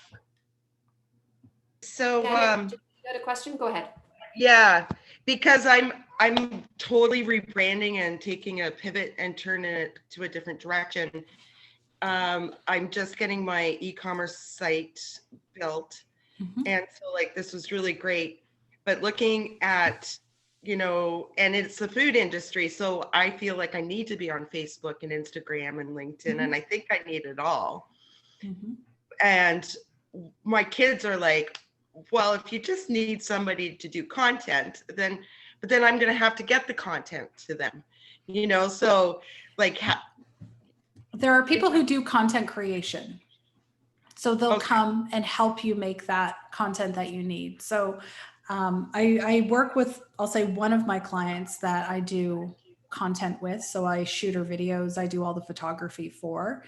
So, Daniel, you had a question? Go ahead. yeah, because I'm totally rebranding and taking a pivot and turning it to a different direction. I'm just getting my e-commerce site built. Mhm. And so like, this was really great, but looking at, and it's the food industry. So I feel like I need to be on Facebook and Instagram and LinkedIn, and I think I need it all. Mhm. And my kids are like, well, if you just need somebody to do content, but then I'm going to have to get the content to them, so like. There are people who do content creation. So they'll Okay. come and help you make that content that you need. So I work with, I'll say one of my clients that I do content with. So I shoot her videos. I do all the photography for.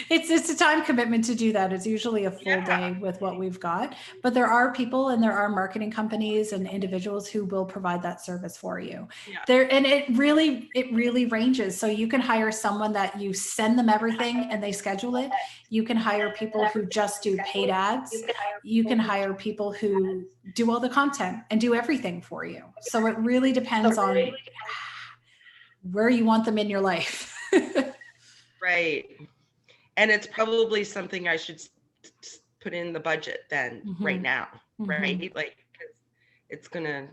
It's a time commitment to do that. It's usually a full day with what we've got, but there are people and there are marketing companies and individuals who will provide that service for you. And it really ranges. So you can hire someone that you send them everything and they schedule it. You can hire people who just do paid ads. You can hire people who do all the content and do everything for you. So it really depends on where you want them in your life. Right. And it's probably something I should put in the budget then right now, right? Like, 'cause it's gonna.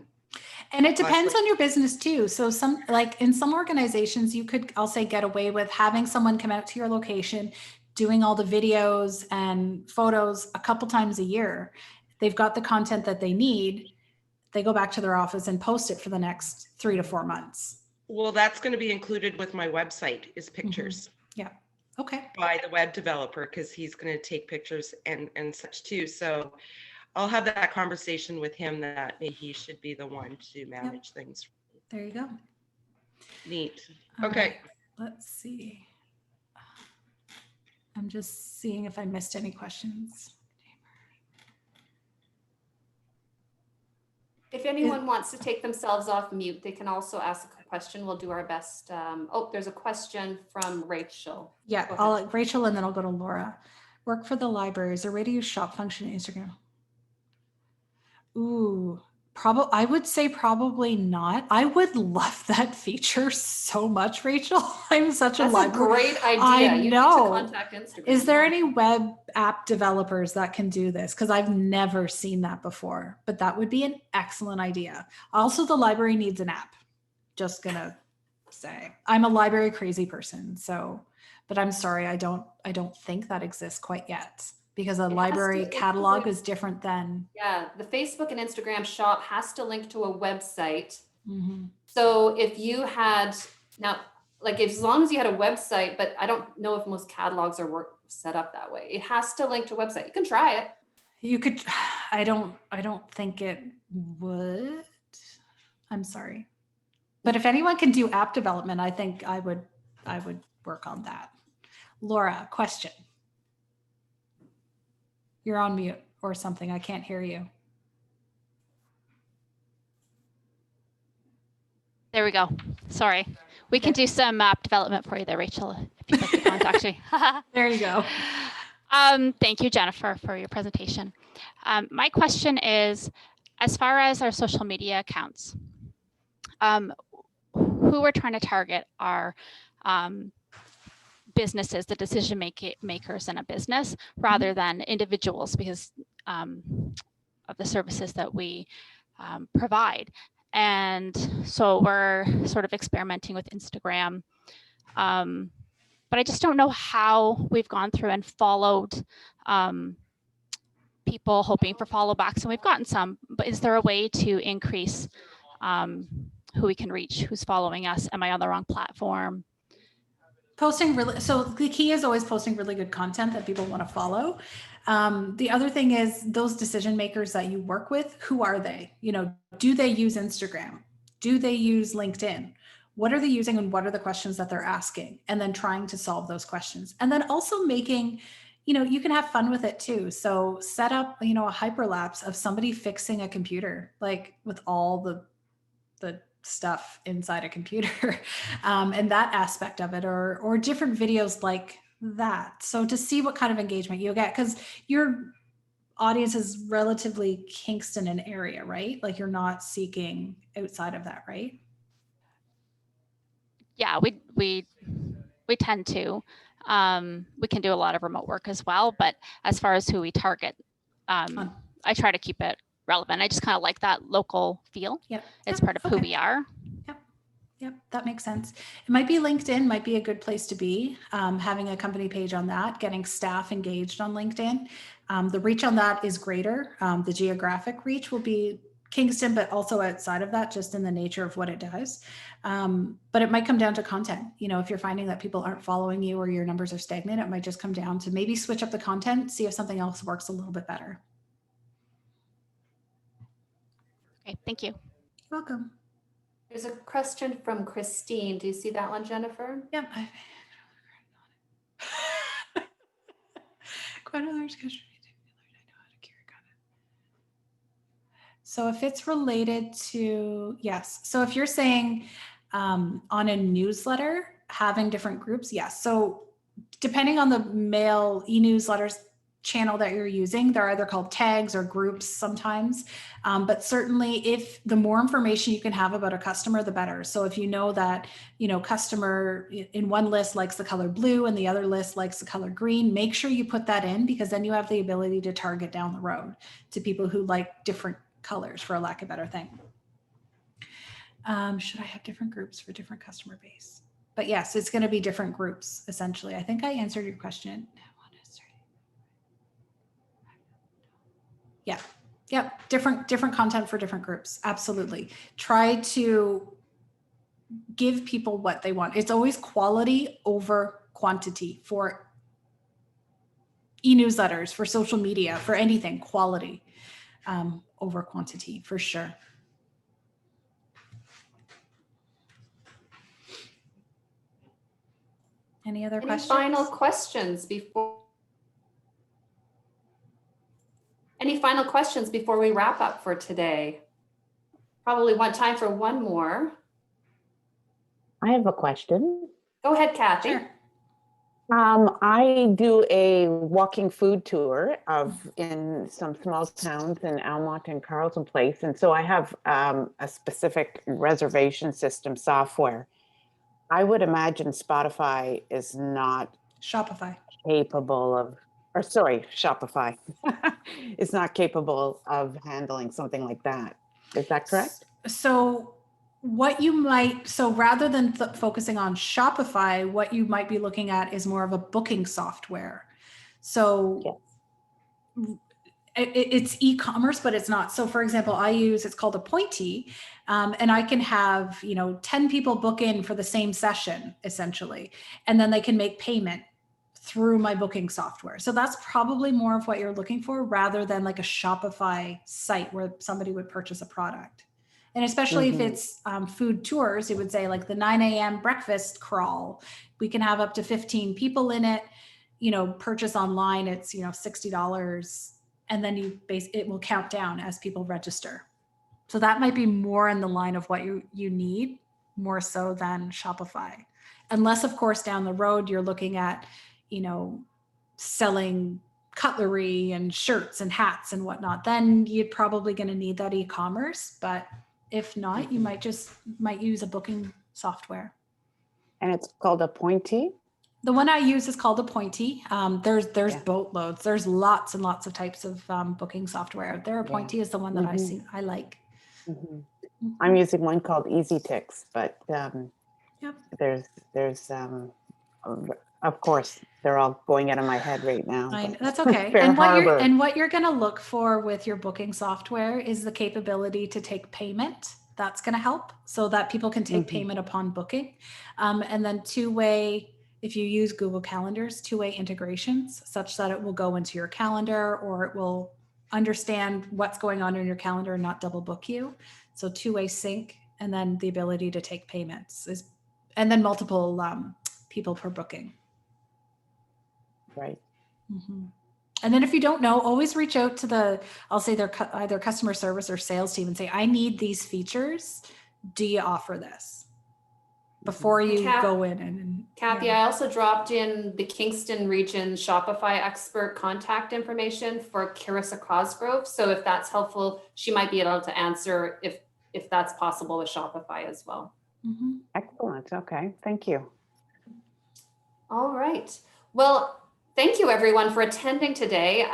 And it depends on your business too. So in some organizations, you could, I'll say, get away with having someone come out to your location, doing all the videos and photos a couple times a year. They've got the content that they need. They go back to their office and post it for the next 3 to 4 months. Well, that's going to be included with my website is pictures. Yeah. Okay. By the web developer, because he's going to take pictures and such too. So I'll have that conversation with him that maybe he should be the one to manage things. There you go. Neat. All Okay. right. Let's see. I'm just seeing if I missed any questions. If anyone wants to take themselves off mute, they can also ask a question. We'll do our best. There's a question from Rachel. Yeah, Rachel, and then I'll go to Laura. Work for the library. Is there a way to use shop function in Instagram? Ooh, I would say probably not. I would love that feature so much, Rachel. I'm such a library. That's a great idea. I You know. need to contact Instagram. Is there any web app developers that can do this? Because I've never seen that before, but that would be an excellent idea. Also, the library needs an app. Just gonna say, I'm a library crazy person. So, but I'm sorry, I don't think that exists quite yet. Because a library catalog is different than. Yeah, the Facebook and Instagram shop has to link to a website. Mm-hmm. So if you had, as long as you had a website, but I don't know if most catalogs are set up that way. It has to link to a website. You can try it. You could, I don't think it would. I'm sorry. But if anyone can do app development, I think I would work on that. Laura, question. You're on mute or something. I can't hear you. There we go. Sorry. We can do some app development for you there, Rachel, if you'd like to contact me. There you go. Thank you, Jennifer, for your presentation. My question is, as far as our social media accounts, who we're trying to target are businesses, the decision makers in a business, rather than individuals, because of the services that we provide. And so we're sort of experimenting with Instagram. But I just don't know how we've gone through and followed people hoping for follow backs, and we've gotten some, but is there a way to increase who we can reach, who's following us? Am I on the wrong platform? Posting really, so the key is always posting really good content that people want to follow. The other thing is those decision makers that you work with, who are they? You know, do they use Instagram? Do they use LinkedIn? What are they using and what are the questions that they're asking? And then trying to solve those questions. And then also making, you know, you can have fun with it too. So set up, you know, a hyperlapse of somebody fixing a computer, like with all the stuff inside a computer and that aspect of it, or different videos like that. So to see what kind of engagement you'll get, because your audience is relatively Kingston and area, right? Like you're not seeking outside of that, right? Yeah, we tend to. We can do a lot of remote work as well, but as far as who we target, I try to keep it relevant. I just kind of like that local feel. Yep. It's Yep. part of who we are. Yep, that makes sense. It might be LinkedIn, might be a good place to be, having a company page on that, getting staff engaged on LinkedIn. The reach on that is greater. The geographic reach will be Kingston, but also outside of that, just in the nature of what it does. But it might come down to content. You know, if you're finding that people aren't following you or your numbers are stagnant, it might just come down to maybe switch up the content, see if something else works a little bit better. Okay, thank you. You're welcome. There's a question from Christine. Do you see that one, Jennifer? Yep. Quite a large question. So if it's related to, yes. So if you're saying on a newsletter, having different groups, yes. So depending on the mail e-newsletters channel that you're using, they're either called tags or groups sometimes. But certainly if the more information you can have about a customer, the better. So if you know that, you know, customer in one list likes the color blue and the other list likes the color green, make sure you put that in, because then you have the ability to target down the road to people who like different colors, for a lack of a better thing. Should I have different groups for different customer base? But yes, it's going to be different groups, essentially. I think I answered your question. Yeah. Yep. Different content for different groups. Absolutely. Try to give people what they want. It's always quality over quantity for e-newsletters, for social media, for anything, quality over quantity, for sure. Any other questions? Final questions before? Any final questions before we wrap up for today? Probably want time for one more. I have a question. Go ahead, Kathy. Sure. I do a walking food tour in some small towns in Almont and Carleton Place. And so I have a specific reservation system software. I would imagine Spotify is not Shopify. capable of, or sorry, Shopify is not capable of handling something like that. Is that correct? So what you might, so rather than focusing on Shopify, what you might be looking at is more of a booking software. So yes. It's e-commerce, but it's not. So for example, it's called Appointee, and I can have, 10 people book in for the same session, essentially, and then they can make payment through my booking software. So that's probably more of what you're looking for, rather than like a Shopify site where somebody would purchase a product. And especially if it's food tours, it would say like the 9 a.m. breakfast crawl. We can have up to 15 people in it, purchase online. It's, $60. And then it will count down as people register. So that might be more in the line of what you need, more so than Shopify. Unless, of course, down the road, you're looking at, selling cutlery and shirts and hats and whatnot, then you're probably going to need that e-commerce. But if not, you might use a booking software. And it's called Appointee? The one I use is called Appointee. There's Yeah. boatloads. There's lots and lots of types of booking software out there. Yeah. Appointee is the one that Mhm. I like. Mhm. Mhm. I'm using one called Easy Ticks, but Yep. there's of course they're all going out of my head right now. but That's okay. Fair And Harbor. what you're going to look for with your booking software is the capability to take payment. That's going to help so that people can take Mhm. payment upon booking. And then two-way, if you use Google Calendars, two-way integrations such that it will go into your calendar or it will understand what's going on in your calendar and not double book you. So two-way sync, and then the ability to take payments and then multiple people per booking. Right. Mhm. And then if you don't know, always reach out to I'll say their either customer service or sales team and say, I need these features. Do you offer this? Before you go in and Kathy, yeah. I also dropped in the Kingston region Shopify expert contact information for Carissa Cosgrove. So if that's helpful, she might be able to answer if that's possible with Shopify as well. Mhm. Excellent. Okay. Thank you. All right. Well, thank you everyone for attending today.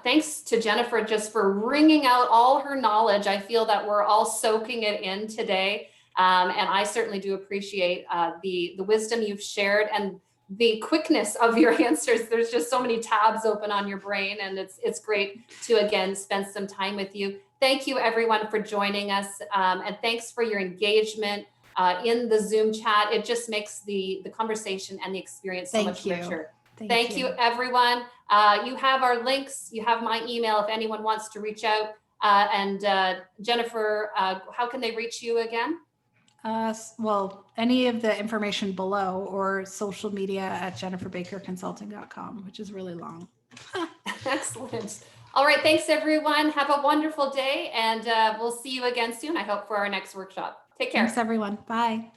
Thanks to Jennifer just for wringing out all her knowledge. I feel that we're all soaking it in today. And I certainly do appreciate the wisdom you've shared and the quickness of your answers. There's just so many tabs open on your brain, and it's great to again spend some time with you. Thank you everyone for joining us, and thanks for your engagement in the Zoom chat. It just makes the conversation and the experience so much richer. Thank you everyone. You have our links. You have my email if anyone wants to reach out. And Jennifer, how can they reach you again? Well, any of the information below or social media at jenniferbakerconsulting.com, which is really long. Excellent. All right. Thanks, everyone. Have a wonderful day, and we'll see you again soon, I hope, for our next workshop. Take care. Thanks, everyone. Bye.